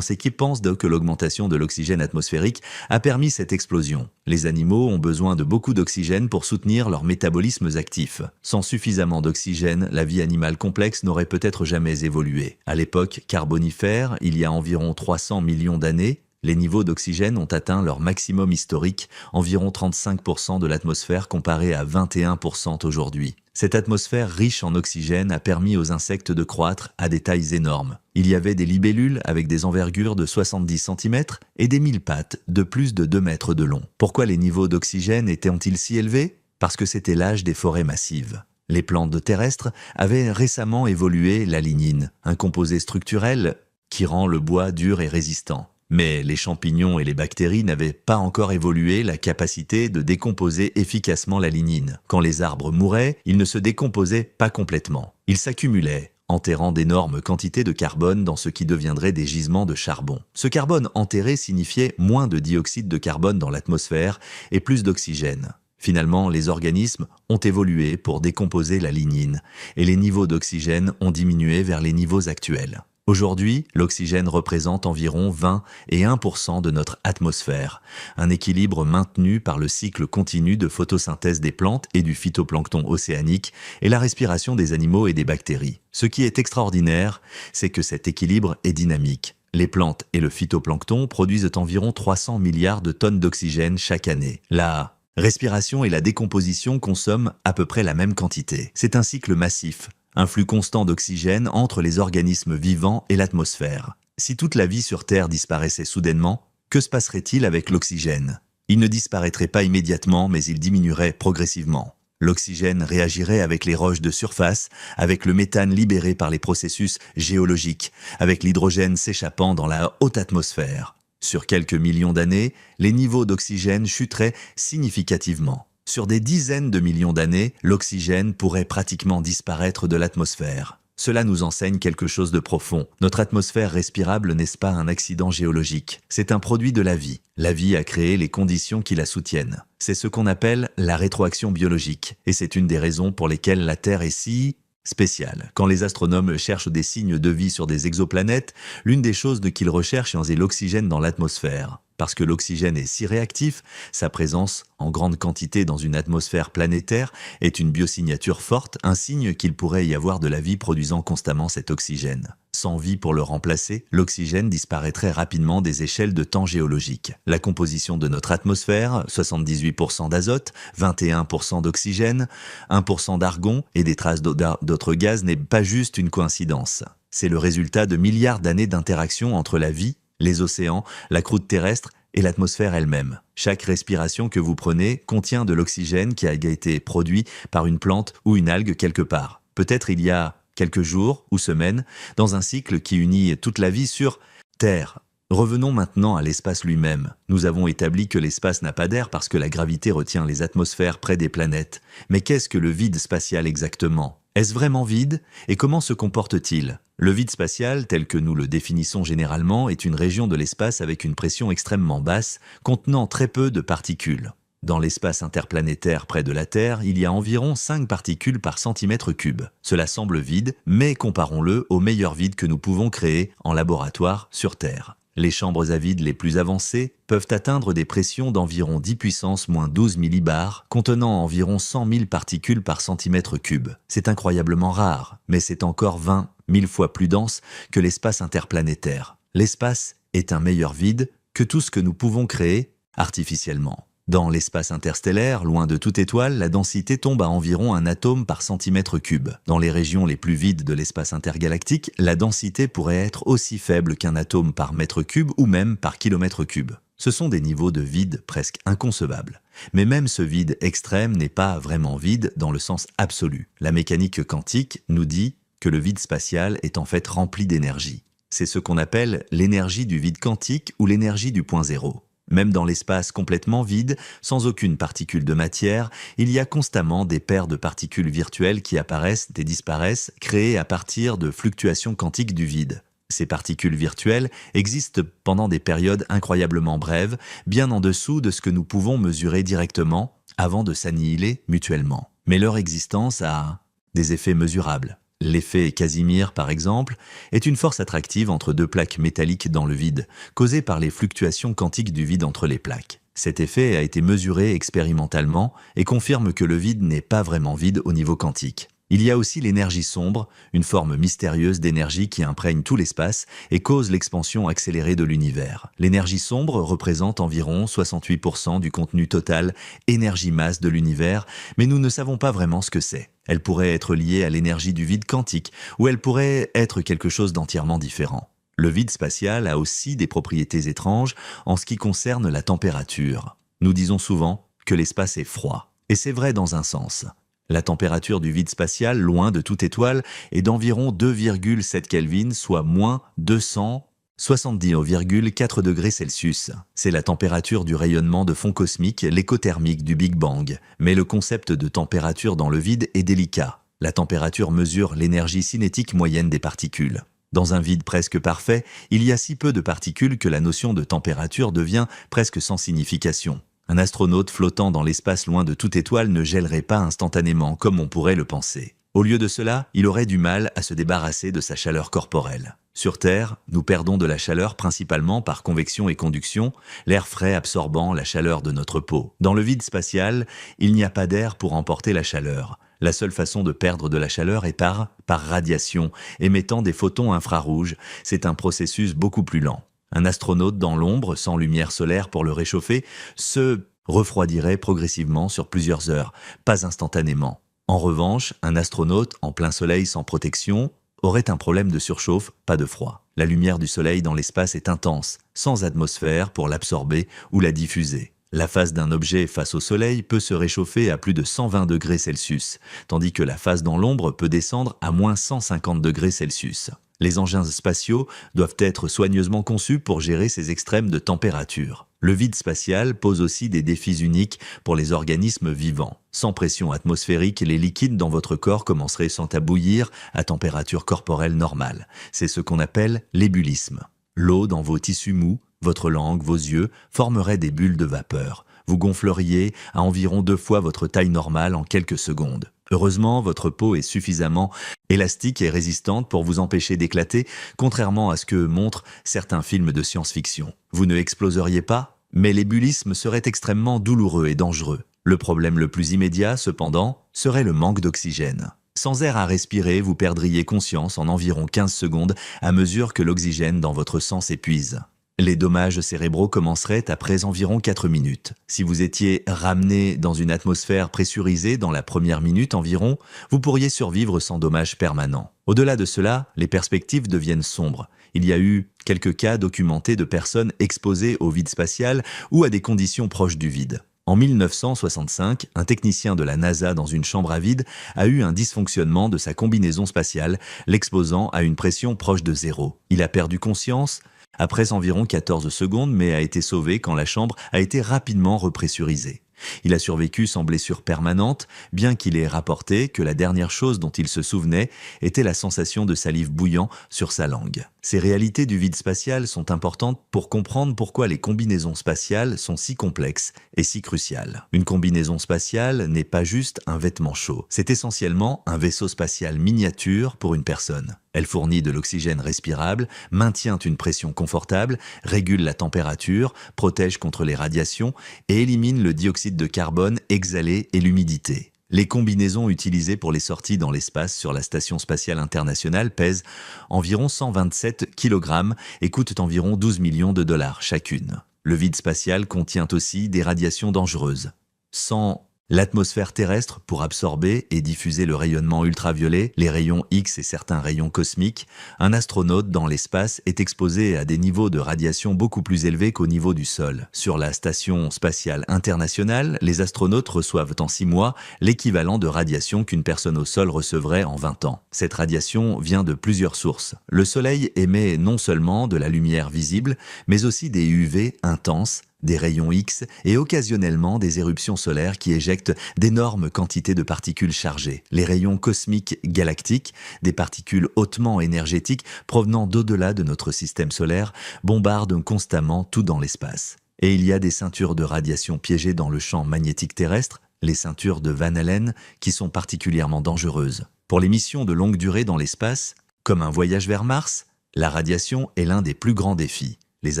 pensent que l'augmentation de l'oxygène atmosphérique a permis cette explosion. Les animaux ont besoin de beaucoup d'oxygène pour soutenir leurs métabolismes actifs. Sans suffisamment d'oxygène, la vie animale complexe n'aurait peut-être jamais évolué. À l'époque carbonifère, il y a environ 300 millions d'années, les niveaux d'oxygène ont atteint leur maximum historique, environ 35% de l'atmosphère comparé à 21% aujourd'hui. Cette atmosphère riche en oxygène a permis aux insectes de croître à des tailles énormes. Il y avait des libellules avec des envergures de 70 cm et des mille-pattes de plus de 2 mètres de long. Pourquoi les niveaux d'oxygène étaient-ils si élevés ? parce que c'était l'âge des forêts massives. Les plantes terrestres avaient récemment évolué la lignine, un composé structurel qui rend le bois dur et résistant. Mais les champignons et les bactéries n'avaient pas encore évolué la capacité de décomposer efficacement la lignine. Quand les arbres mouraient, ils ne se décomposaient pas complètement. Ils s'accumulaient, enterrant d'énormes quantités de carbone dans ce qui deviendrait des gisements de charbon. Ce carbone enterré signifiait moins de dioxyde de carbone dans l'atmosphère et plus d'oxygène. Finalement, les organismes ont évolué pour décomposer la lignine et les niveaux d'oxygène ont diminué vers les niveaux actuels. Aujourd'hui, l'oxygène représente environ 20 et 1% de notre atmosphère, un équilibre maintenu par le cycle continu de photosynthèse des plantes et du phytoplancton océanique et la respiration des animaux et des bactéries. Ce qui est extraordinaire, c'est que cet équilibre est dynamique. Les plantes et le phytoplancton produisent environ 300 milliards de tonnes d'oxygène chaque année. La respiration et la décomposition consomment à peu près la même quantité. C'est un cycle massif. Un flux constant d'oxygène entre les organismes vivants et l'atmosphère. Si toute la vie sur Terre disparaissait soudainement, que se passerait-il avec l'oxygène? Il ne disparaîtrait pas immédiatement, mais il diminuerait progressivement. L'oxygène réagirait avec les roches de surface, avec le méthane libéré par les processus géologiques, avec l'hydrogène s'échappant dans la haute atmosphère. Sur quelques millions d'années, les niveaux d'oxygène chuteraient significativement. Sur des dizaines de millions d'années, l'oxygène pourrait pratiquement disparaître de l'atmosphère. Cela nous enseigne quelque chose de profond. Notre atmosphère respirable n'est-ce pas un accident géologique? C'est un produit de la vie. La vie a créé les conditions qui la soutiennent. C'est ce qu'on appelle la rétroaction biologique. Et c'est une des raisons pour lesquelles la Terre est si spéciale. Quand les astronomes cherchent des signes de vie sur des exoplanètes, l'une des choses qu'ils recherchent est l'oxygène dans l'atmosphère. Parce que l'oxygène est si réactif, sa présence en grande quantité dans une atmosphère planétaire est une biosignature forte, un signe qu'il pourrait y avoir de la vie produisant constamment cet oxygène. Sans vie pour le remplacer, l'oxygène disparaîtrait rapidement des échelles de temps géologiques. La composition de notre atmosphère, 78% d'azote, 21% d'oxygène, 1% d'argon et des traces d'autres gaz n'est pas juste une coïncidence. C'est le résultat de milliards d'années d'interaction entre la vie, les océans, la croûte terrestre et l'atmosphère elle-même. Chaque respiration que vous prenez contient de l'oxygène qui a été produit par une plante ou une algue quelque part. Peut-être il y a quelques jours ou semaines, dans un cycle qui unit toute la vie sur Terre. Revenons maintenant à l'espace lui-même. Nous avons établi que l'espace n'a pas d'air parce que la gravité retient les atmosphères près des planètes. Mais qu'est-ce que le vide spatial exactement? Est-ce vraiment vide? Et comment se comporte-t-il? Le vide spatial, tel que nous le définissons généralement, est une région de l'espace avec une pression extrêmement basse, contenant très peu de particules. Dans l'espace interplanétaire près de la Terre, il y a environ 5 particules par centimètre cube. Cela semble vide, mais comparons-le au meilleur vide que nous pouvons créer en laboratoire sur Terre. Les chambres à vide les plus avancées peuvent atteindre des pressions d'environ 10 puissance moins 12 millibars, contenant environ 100 000 particules par centimètre cube. C'est incroyablement rare, mais c'est encore 20 000 fois plus dense que l'espace interplanétaire. L'espace est un meilleur vide que tout ce que nous pouvons créer artificiellement. Dans l'espace interstellaire, loin de toute étoile, la densité tombe à environ un atome par centimètre cube. Dans les régions les plus vides de l'espace intergalactique, la densité pourrait être aussi faible qu'un atome par mètre cube ou même par kilomètre cube. Ce sont des niveaux de vide presque inconcevables. Mais même ce vide extrême n'est pas vraiment vide dans le sens absolu. La mécanique quantique nous dit que le vide spatial est en fait rempli d'énergie. C'est ce qu'on appelle l'énergie du vide quantique ou l'énergie du point zéro. Même dans l'espace complètement vide, sans aucune particule de matière, il y a constamment des paires de particules virtuelles qui apparaissent et disparaissent, créées à partir de fluctuations quantiques du vide. Ces particules virtuelles existent pendant des périodes incroyablement brèves, bien en dessous de ce que nous pouvons mesurer directement, avant de s'annihiler mutuellement. Mais leur existence a des effets mesurables. L'effet Casimir, par exemple, est une force attractive entre deux plaques métalliques dans le vide, causée par les fluctuations quantiques du vide entre les plaques. Cet effet a été mesuré expérimentalement et confirme que le vide n'est pas vraiment vide au niveau quantique. Il y a aussi l'énergie sombre, une forme mystérieuse d'énergie qui imprègne tout l'espace et cause l'expansion accélérée de l'univers. L'énergie sombre représente environ 68% du contenu total énergie-masse de l'univers, mais nous ne savons pas vraiment ce que c'est. Elle pourrait être liée à l'énergie du vide quantique, ou elle pourrait être quelque chose d'entièrement différent. Le vide spatial a aussi des propriétés étranges en ce qui concerne la température. Nous disons souvent que l'espace est froid. Et c'est vrai dans un sens. La température du vide spatial, loin de toute étoile, est d'environ 2,7 Kelvin, soit moins 270,4 degrés Celsius. C'est la température du rayonnement de fond cosmique, l'écothermique du Big Bang. Mais le concept de température dans le vide est délicat. La température mesure l'énergie cinétique moyenne des particules. Dans un vide presque parfait, il y a si peu de particules que la notion de température devient presque sans signification. Un astronaute flottant dans l'espace loin de toute étoile ne gèlerait pas instantanément comme on pourrait le penser. Au lieu de cela, il aurait du mal à se débarrasser de sa chaleur corporelle. Sur Terre, nous perdons de la chaleur principalement par convection et conduction, l'air frais absorbant la chaleur de notre peau. Dans le vide spatial, il n'y a pas d'air pour emporter la chaleur. La seule façon de perdre de la chaleur est par radiation, émettant des photons infrarouges. C'est un processus beaucoup plus lent. Un astronaute dans l'ombre, sans lumière solaire pour le réchauffer, se refroidirait progressivement sur plusieurs heures, pas instantanément. En revanche, un astronaute en plein soleil sans protection aurait un problème de surchauffe, pas de froid. La lumière du soleil dans l'espace est intense, sans atmosphère pour l'absorber ou la diffuser. La face d'un objet face au soleil peut se réchauffer à plus de 120 degrés Celsius, tandis que la face dans l'ombre peut descendre à moins 150 degrés Celsius. Les engins spatiaux doivent être soigneusement conçus pour gérer ces extrêmes de température. Le vide spatial pose aussi des défis uniques pour les organismes vivants. Sans pression atmosphérique, les liquides dans votre corps commenceraient sans à bouillir à température corporelle normale. C'est ce qu'on appelle l'ébullisme. L'eau dans vos tissus mous, votre langue, vos yeux, formerait des bulles de vapeur. Vous gonfleriez à environ 2 fois votre taille normale en quelques secondes. Heureusement, votre peau est suffisamment élastique et résistante pour vous empêcher d'éclater, contrairement à ce que montrent certains films de science-fiction. Vous ne exploseriez pas, mais l'ébullisme serait extrêmement douloureux et dangereux. Le problème le plus immédiat, cependant, serait le manque d'oxygène. Sans air à respirer, vous perdriez conscience en environ 15 secondes à mesure que l'oxygène dans votre sang s'épuise. Les dommages cérébraux commenceraient après environ 4 minutes. Si vous étiez ramené dans une atmosphère pressurisée dans la première minute environ, vous pourriez survivre sans dommages permanents. Au-delà de cela, les perspectives deviennent sombres. Il y a eu quelques cas documentés de personnes exposées au vide spatial ou à des conditions proches du vide. En 1965, un technicien de la NASA dans une chambre à vide a eu un dysfonctionnement de sa combinaison spatiale, l'exposant à une pression proche de zéro. Il a perdu conscience après environ 14 secondes, mais a été sauvé quand la chambre a été rapidement repressurisée. Il a survécu sans blessure permanente, bien qu'il ait rapporté que la dernière chose dont il se souvenait était la sensation de salive bouillant sur sa langue. Ces réalités du vide spatial sont importantes pour comprendre pourquoi les combinaisons spatiales sont si complexes et si cruciales. Une combinaison spatiale n'est pas juste un vêtement chaud, c'est essentiellement un vaisseau spatial miniature pour une personne. Elle fournit de l'oxygène respirable, maintient une pression confortable, régule la température, protège contre les radiations et élimine le dioxyde de carbone exhalé et l'humidité. Les combinaisons utilisées pour les sorties dans l'espace sur la Station spatiale internationale pèsent environ 127 kg et coûtent environ 12 millions de dollars chacune. Le vide spatial contient aussi des radiations dangereuses. Sans l'atmosphère terrestre pour absorber et diffuser le rayonnement ultraviolet, les rayons X et certains rayons cosmiques, un astronaute dans l'espace est exposé à des niveaux de radiation beaucoup plus élevés qu'au niveau du sol. Sur la Station spatiale internationale, les astronautes reçoivent en 6 mois l'équivalent de radiation qu'une personne au sol recevrait en 20 ans. Cette radiation vient de plusieurs sources. Le Soleil émet non seulement de la lumière visible, mais aussi des UV intenses, des rayons X et occasionnellement des éruptions solaires qui éjectent d'énormes quantités de particules chargées. Les rayons cosmiques galactiques, des particules hautement énergétiques provenant d'au-delà de notre système solaire, bombardent constamment tout dans l'espace. Et il y a des ceintures de radiation piégées dans le champ magnétique terrestre, les ceintures de Van Allen, qui sont particulièrement dangereuses. Pour les missions de longue durée dans l'espace, comme un voyage vers Mars, la radiation est l'un des plus grands défis. Les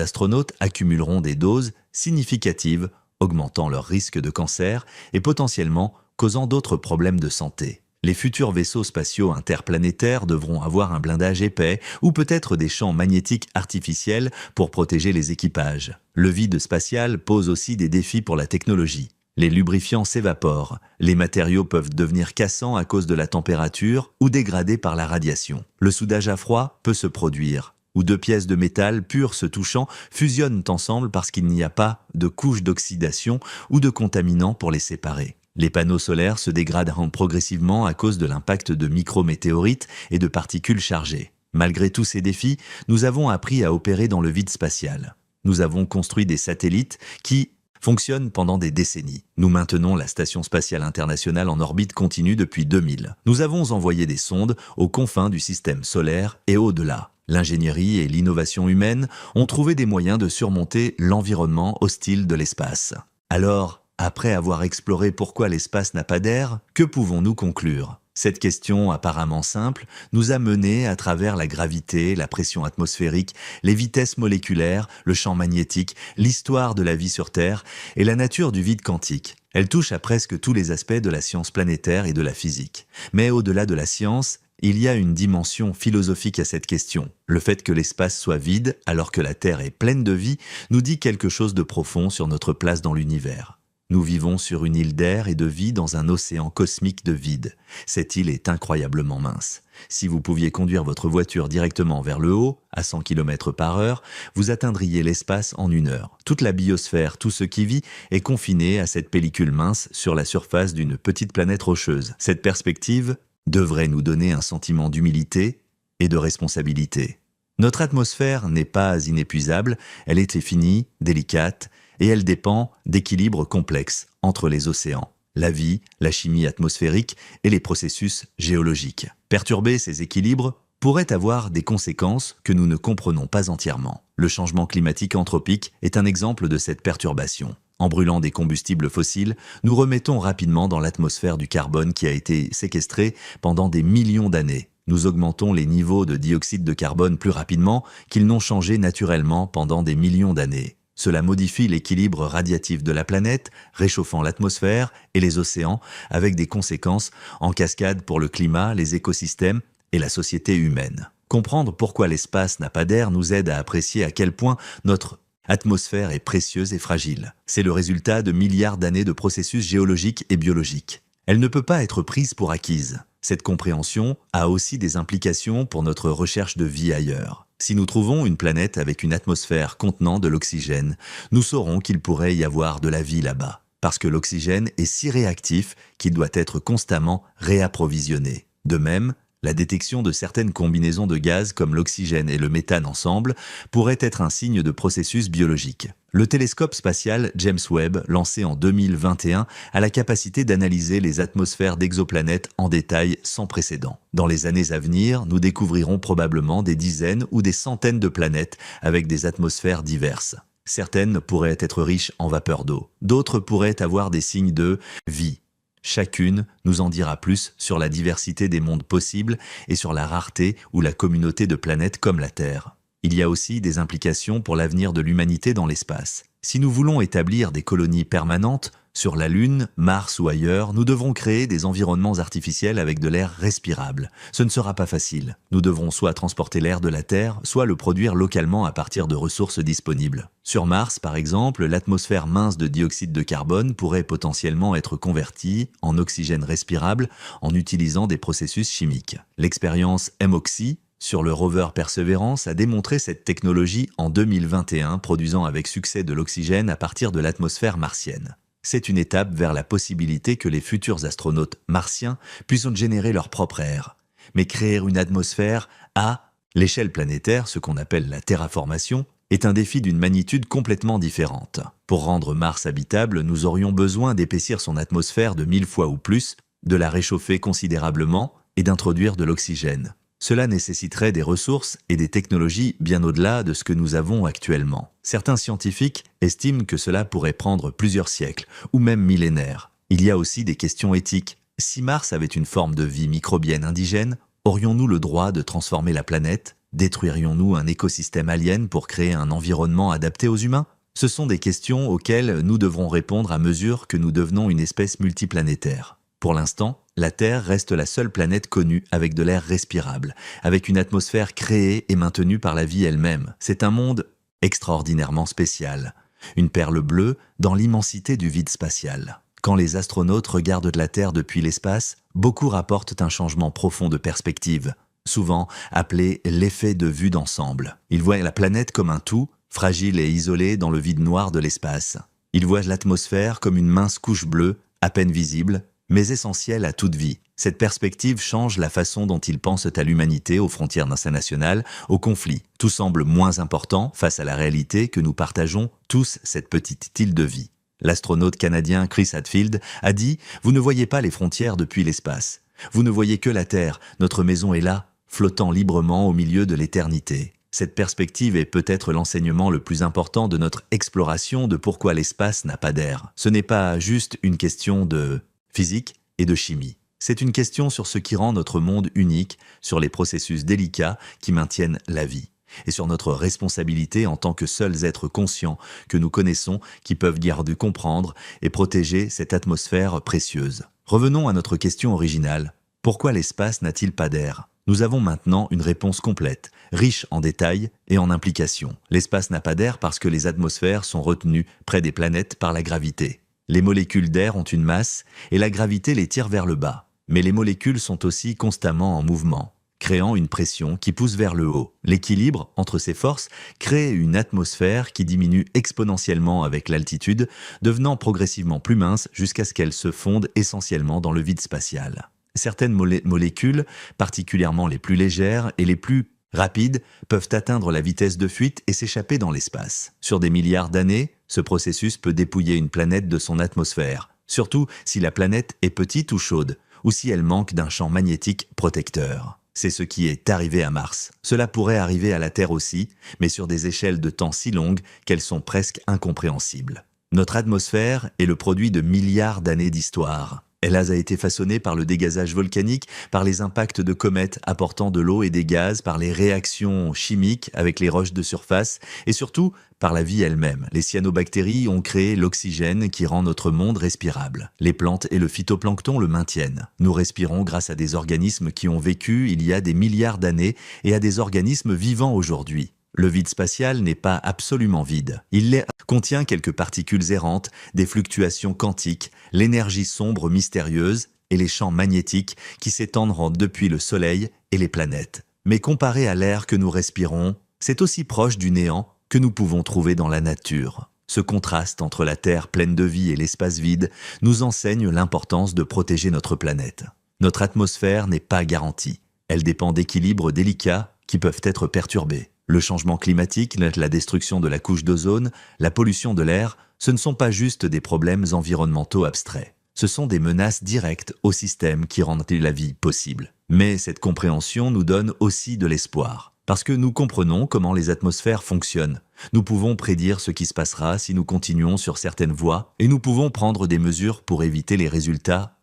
astronautes accumuleront des doses significatives, augmentant leur risque de cancer et potentiellement causant d'autres problèmes de santé. Les futurs vaisseaux spatiaux interplanétaires devront avoir un blindage épais ou peut-être des champs magnétiques artificiels pour protéger les équipages. Le vide spatial pose aussi des défis pour la technologie. Les lubrifiants s'évaporent, les matériaux peuvent devenir cassants à cause de la température ou dégradés par la radiation. Le soudage à froid peut se produire, où 2 pièces de métal pures se touchant fusionnent ensemble parce qu'il n'y a pas de couche d'oxydation ou de contaminants pour les séparer. Les panneaux solaires se dégradent progressivement à cause de l'impact de micrométéorites et de particules chargées. Malgré tous ces défis, nous avons appris à opérer dans le vide spatial. Nous avons construit des satellites qui fonctionnent pendant des décennies. Nous maintenons la Station spatiale internationale en orbite continue depuis 2000. Nous avons envoyé des sondes aux confins du système solaire et au-delà. L'ingénierie et l'innovation humaine ont trouvé des moyens de surmonter l'environnement hostile de l'espace. Alors, après avoir exploré pourquoi l'espace n'a pas d'air, que pouvons-nous conclure ? Cette question apparemment simple nous a menés à travers la gravité, la pression atmosphérique, les vitesses moléculaires, le champ magnétique, l'histoire de la vie sur Terre et la nature du vide quantique. Elle touche à presque tous les aspects de la science planétaire et de la physique. Mais au-delà de la science, il y a une dimension philosophique à cette question. Le fait que l'espace soit vide alors que la Terre est pleine de vie nous dit quelque chose de profond sur notre place dans l'univers. Nous vivons sur une île d'air et de vie dans un océan cosmique de vide. Cette île est incroyablement mince. Si vous pouviez conduire votre voiture directement vers le haut, à 100 km/h, vous atteindriez l'espace en 1 heure. Toute la biosphère, tout ce qui vit, est confiné à cette pellicule mince sur la surface d'une petite planète rocheuse. Cette perspective devrait nous donner un sentiment d'humilité et de responsabilité. Notre atmosphère n'est pas inépuisable, elle est finie, délicate, et elle dépend d'équilibres complexes entre les océans, la vie, la chimie atmosphérique et les processus géologiques. Perturber ces équilibres pourrait avoir des conséquences que nous ne comprenons pas entièrement. Le changement climatique anthropique est un exemple de cette perturbation. En brûlant des combustibles fossiles, nous remettons rapidement dans l'atmosphère du carbone qui a été séquestré pendant des millions d'années. Nous augmentons les niveaux de dioxyde de carbone plus rapidement qu'ils n'ont changé naturellement pendant des millions d'années. Cela modifie l'équilibre radiatif de la planète, réchauffant l'atmosphère et les océans, avec des conséquences en cascade pour le climat, les écosystèmes et la société humaine. Comprendre pourquoi l'espace n'a pas d'air nous aide à apprécier à quel point notre atmosphère est précieuse et fragile. C'est le résultat de milliards d'années de processus géologiques et biologiques. Elle ne peut pas être prise pour acquise. Cette compréhension a aussi des implications pour notre recherche de vie ailleurs. Si nous trouvons une planète avec une atmosphère contenant de l'oxygène, nous saurons qu'il pourrait y avoir de la vie là-bas, parce que l'oxygène est si réactif qu'il doit être constamment réapprovisionné. De même, la détection de certaines combinaisons de gaz comme l'oxygène et le méthane ensemble pourrait être un signe de processus biologique. Le télescope spatial James Webb, lancé en 2021, a la capacité d'analyser les atmosphères d'exoplanètes en détail sans précédent. Dans les années à venir, nous découvrirons probablement des dizaines ou des centaines de planètes avec des atmosphères diverses. Certaines pourraient être riches en vapeur d'eau, d'autres pourraient avoir des signes de vie. Chacune nous en dira plus sur la diversité des mondes possibles et sur la rareté ou la communauté de planètes comme la Terre. Il y a aussi des implications pour l'avenir de l'humanité dans l'espace. Si nous voulons établir des colonies permanentes, sur la Lune, Mars ou ailleurs, nous devrons créer des environnements artificiels avec de l'air respirable. Ce ne sera pas facile. Nous devrons soit transporter l'air de la Terre, soit le produire localement à partir de ressources disponibles. Sur Mars, par exemple, l'atmosphère mince de dioxyde de carbone pourrait potentiellement être convertie en oxygène respirable en utilisant des processus chimiques. L'expérience MOXIE sur le rover Perseverance a démontré cette technologie en 2021, produisant avec succès de l'oxygène à partir de l'atmosphère martienne. C'est une étape vers la possibilité que les futurs astronautes martiens puissent générer leur propre air. Mais créer une atmosphère à l'échelle planétaire, ce qu'on appelle la terraformation, est un défi d'une magnitude complètement différente. Pour rendre Mars habitable, nous aurions besoin d'épaissir son atmosphère de 1000 fois ou plus, de la réchauffer considérablement et d'introduire de l'oxygène. Cela nécessiterait des ressources et des technologies bien au-delà de ce que nous avons actuellement. Certains scientifiques estiment que cela pourrait prendre plusieurs siècles, ou même millénaires. Il y a aussi des questions éthiques. Si Mars avait une forme de vie microbienne indigène, aurions-nous le droit de transformer la planète ? Détruirions-nous un écosystème alien pour créer un environnement adapté aux humains ? Ce sont des questions auxquelles nous devrons répondre à mesure que nous devenons une espèce multiplanétaire. Pour l'instant, la Terre reste la seule planète connue avec de l'air respirable, avec une atmosphère créée et maintenue par la vie elle-même. C'est un monde extraordinairement spécial, une perle bleue dans l'immensité du vide spatial. Quand les astronautes regardent la Terre depuis l'espace, beaucoup rapportent un changement profond de perspective, souvent appelé l'effet de vue d'ensemble. Ils voient la planète comme un tout, fragile et isolé dans le vide noir de l'espace. Ils voient l'atmosphère comme une mince couche bleue à peine visible, mais essentielle à toute vie. Cette perspective change la façon dont ils pensent à l'humanité, aux frontières nationales, aux conflits. Tout semble moins important face à la réalité que nous partageons tous cette petite île de vie. L'astronaute canadien Chris Hadfield a dit « Vous ne voyez pas les frontières depuis l'espace. Vous ne voyez que la Terre. Notre maison est là, flottant librement au milieu de l'éternité. » Cette perspective est peut-être l'enseignement le plus important de notre exploration de pourquoi l'espace n'a pas d'air. Ce n'est pas juste une question de physique et de chimie. C'est une question sur ce qui rend notre monde unique, sur les processus délicats qui maintiennent la vie, et sur notre responsabilité en tant que seuls êtres conscients que nous connaissons qui peuvent garder, comprendre et protéger cette atmosphère précieuse. Revenons à notre question originale. Pourquoi l'espace n'a-t-il pas d'air ? Nous avons maintenant une réponse complète, riche en détails et en implications. L'espace n'a pas d'air parce que les atmosphères sont retenues près des planètes par la gravité. Les molécules d'air ont une masse et la gravité les tire vers le bas. Mais les molécules sont aussi constamment en mouvement, créant une pression qui pousse vers le haut. L'équilibre entre ces forces crée une atmosphère qui diminue exponentiellement avec l'altitude, devenant progressivement plus mince jusqu'à ce qu'elle se fonde essentiellement dans le vide spatial. Certaines molécules, particulièrement les plus légères et les plus rapides, peuvent atteindre la vitesse de fuite et s'échapper dans l'espace. Sur des milliards d'années, ce processus peut dépouiller une planète de son atmosphère, surtout si la planète est petite ou chaude, ou si elle manque d'un champ magnétique protecteur. C'est ce qui est arrivé à Mars. Cela pourrait arriver à la Terre aussi, mais sur des échelles de temps si longues qu'elles sont presque incompréhensibles. Notre atmosphère est le produit de milliards d'années d'histoire. Elle a été façonnée par le dégazage volcanique, par les impacts de comètes apportant de l'eau et des gaz, par les réactions chimiques avec les roches de surface et surtout par la vie elle-même. Les cyanobactéries ont créé l'oxygène qui rend notre monde respirable. Les plantes et le phytoplancton le maintiennent. Nous respirons grâce à des organismes qui ont vécu il y a des milliards d'années et à des organismes vivants aujourd'hui. Le vide spatial n'est pas absolument vide. Il contient quelques particules errantes, des fluctuations quantiques, l'énergie sombre mystérieuse et les champs magnétiques qui s'étendront depuis le Soleil et les planètes. Mais comparé à l'air que nous respirons, c'est aussi proche du néant que nous pouvons trouver dans la nature. Ce contraste entre la Terre pleine de vie et l'espace vide nous enseigne l'importance de protéger notre planète. Notre atmosphère n'est pas garantie. Elle dépend d'équilibres délicats qui peuvent être perturbés. Le changement climatique, la destruction de la couche d'ozone, la pollution de l'air, ce ne sont pas juste des problèmes environnementaux abstraits. Ce sont des menaces directes au système qui rendent la vie possible. Mais cette compréhension nous donne aussi de l'espoir. Parce que nous comprenons comment les atmosphères fonctionnent. Nous pouvons prédire ce qui se passera si nous continuons sur certaines voies et nous pouvons prendre des mesures pour éviter les résultats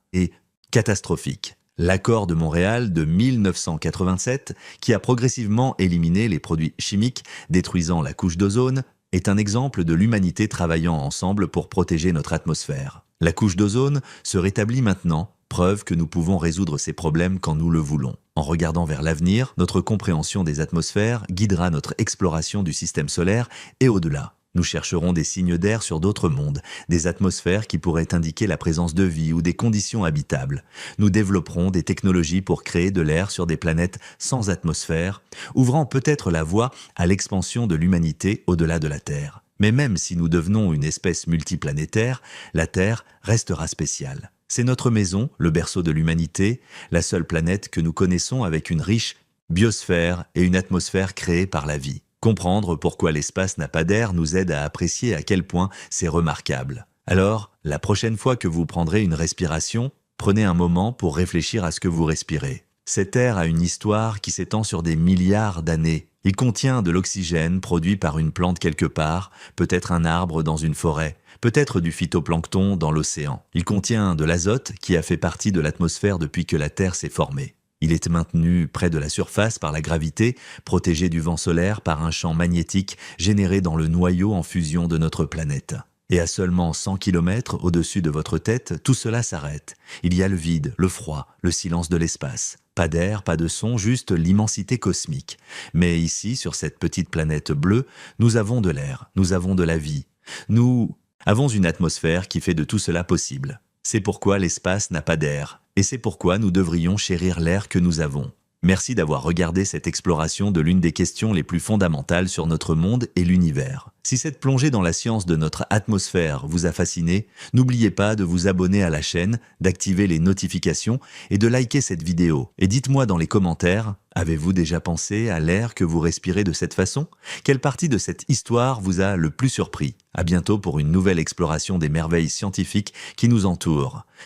catastrophiques. L'accord de Montréal de 1987, qui a progressivement éliminé les produits chimiques détruisant la couche d'ozone, est un exemple de l'humanité travaillant ensemble pour protéger notre atmosphère. La couche d'ozone se rétablit maintenant, preuve que nous pouvons résoudre ces problèmes quand nous le voulons. En regardant vers l'avenir, notre compréhension des atmosphères guidera notre exploration du système solaire et au-delà. Nous chercherons des signes d'air sur d'autres mondes, des atmosphères qui pourraient indiquer la présence de vie ou des conditions habitables. Nous développerons des technologies pour créer de l'air sur des planètes sans atmosphère, ouvrant peut-être la voie à l'expansion de l'humanité au-delà de la Terre. Mais même si nous devenons une espèce multiplanétaire, la Terre restera spéciale. C'est notre maison, le berceau de l'humanité, la seule planète que nous connaissons avec une riche biosphère et une atmosphère créée par la vie. Comprendre pourquoi l'espace n'a pas d'air nous aide à apprécier à quel point c'est remarquable. Alors, la prochaine fois que vous prendrez une respiration, prenez un moment pour réfléchir à ce que vous respirez. Cet air a une histoire qui s'étend sur des milliards d'années. Il contient de l'oxygène produit par une plante quelque part, peut-être un arbre dans une forêt, peut-être du phytoplancton dans l'océan. Il contient de l'azote qui a fait partie de l'atmosphère depuis que la Terre s'est formée. Il est maintenu près de la surface par la gravité, protégé du vent solaire par un champ magnétique généré dans le noyau en fusion de notre planète. Et à seulement 100 km au-dessus de votre tête, tout cela s'arrête. Il y a le vide, le froid, le silence de l'espace. Pas d'air, pas de son, juste l'immensité cosmique. Mais ici, sur cette petite planète bleue, nous avons de l'air, nous avons de la vie. Nous avons une atmosphère qui fait de tout cela possible. C'est pourquoi l'espace n'a pas d'air. Et c'est pourquoi nous devrions chérir l'air que nous avons. Merci d'avoir regardé cette exploration de l'une des questions les plus fondamentales sur notre monde et l'univers. Si cette plongée dans la science de notre atmosphère vous a fasciné, n'oubliez pas de vous abonner à la chaîne, d'activer les notifications et de liker cette vidéo. Et dites-moi dans les commentaires, avez-vous déjà pensé à l'air que vous respirez de cette façon? Quelle partie de cette histoire vous a le plus surpris? À bientôt pour une nouvelle exploration des merveilles scientifiques qui nous entourent.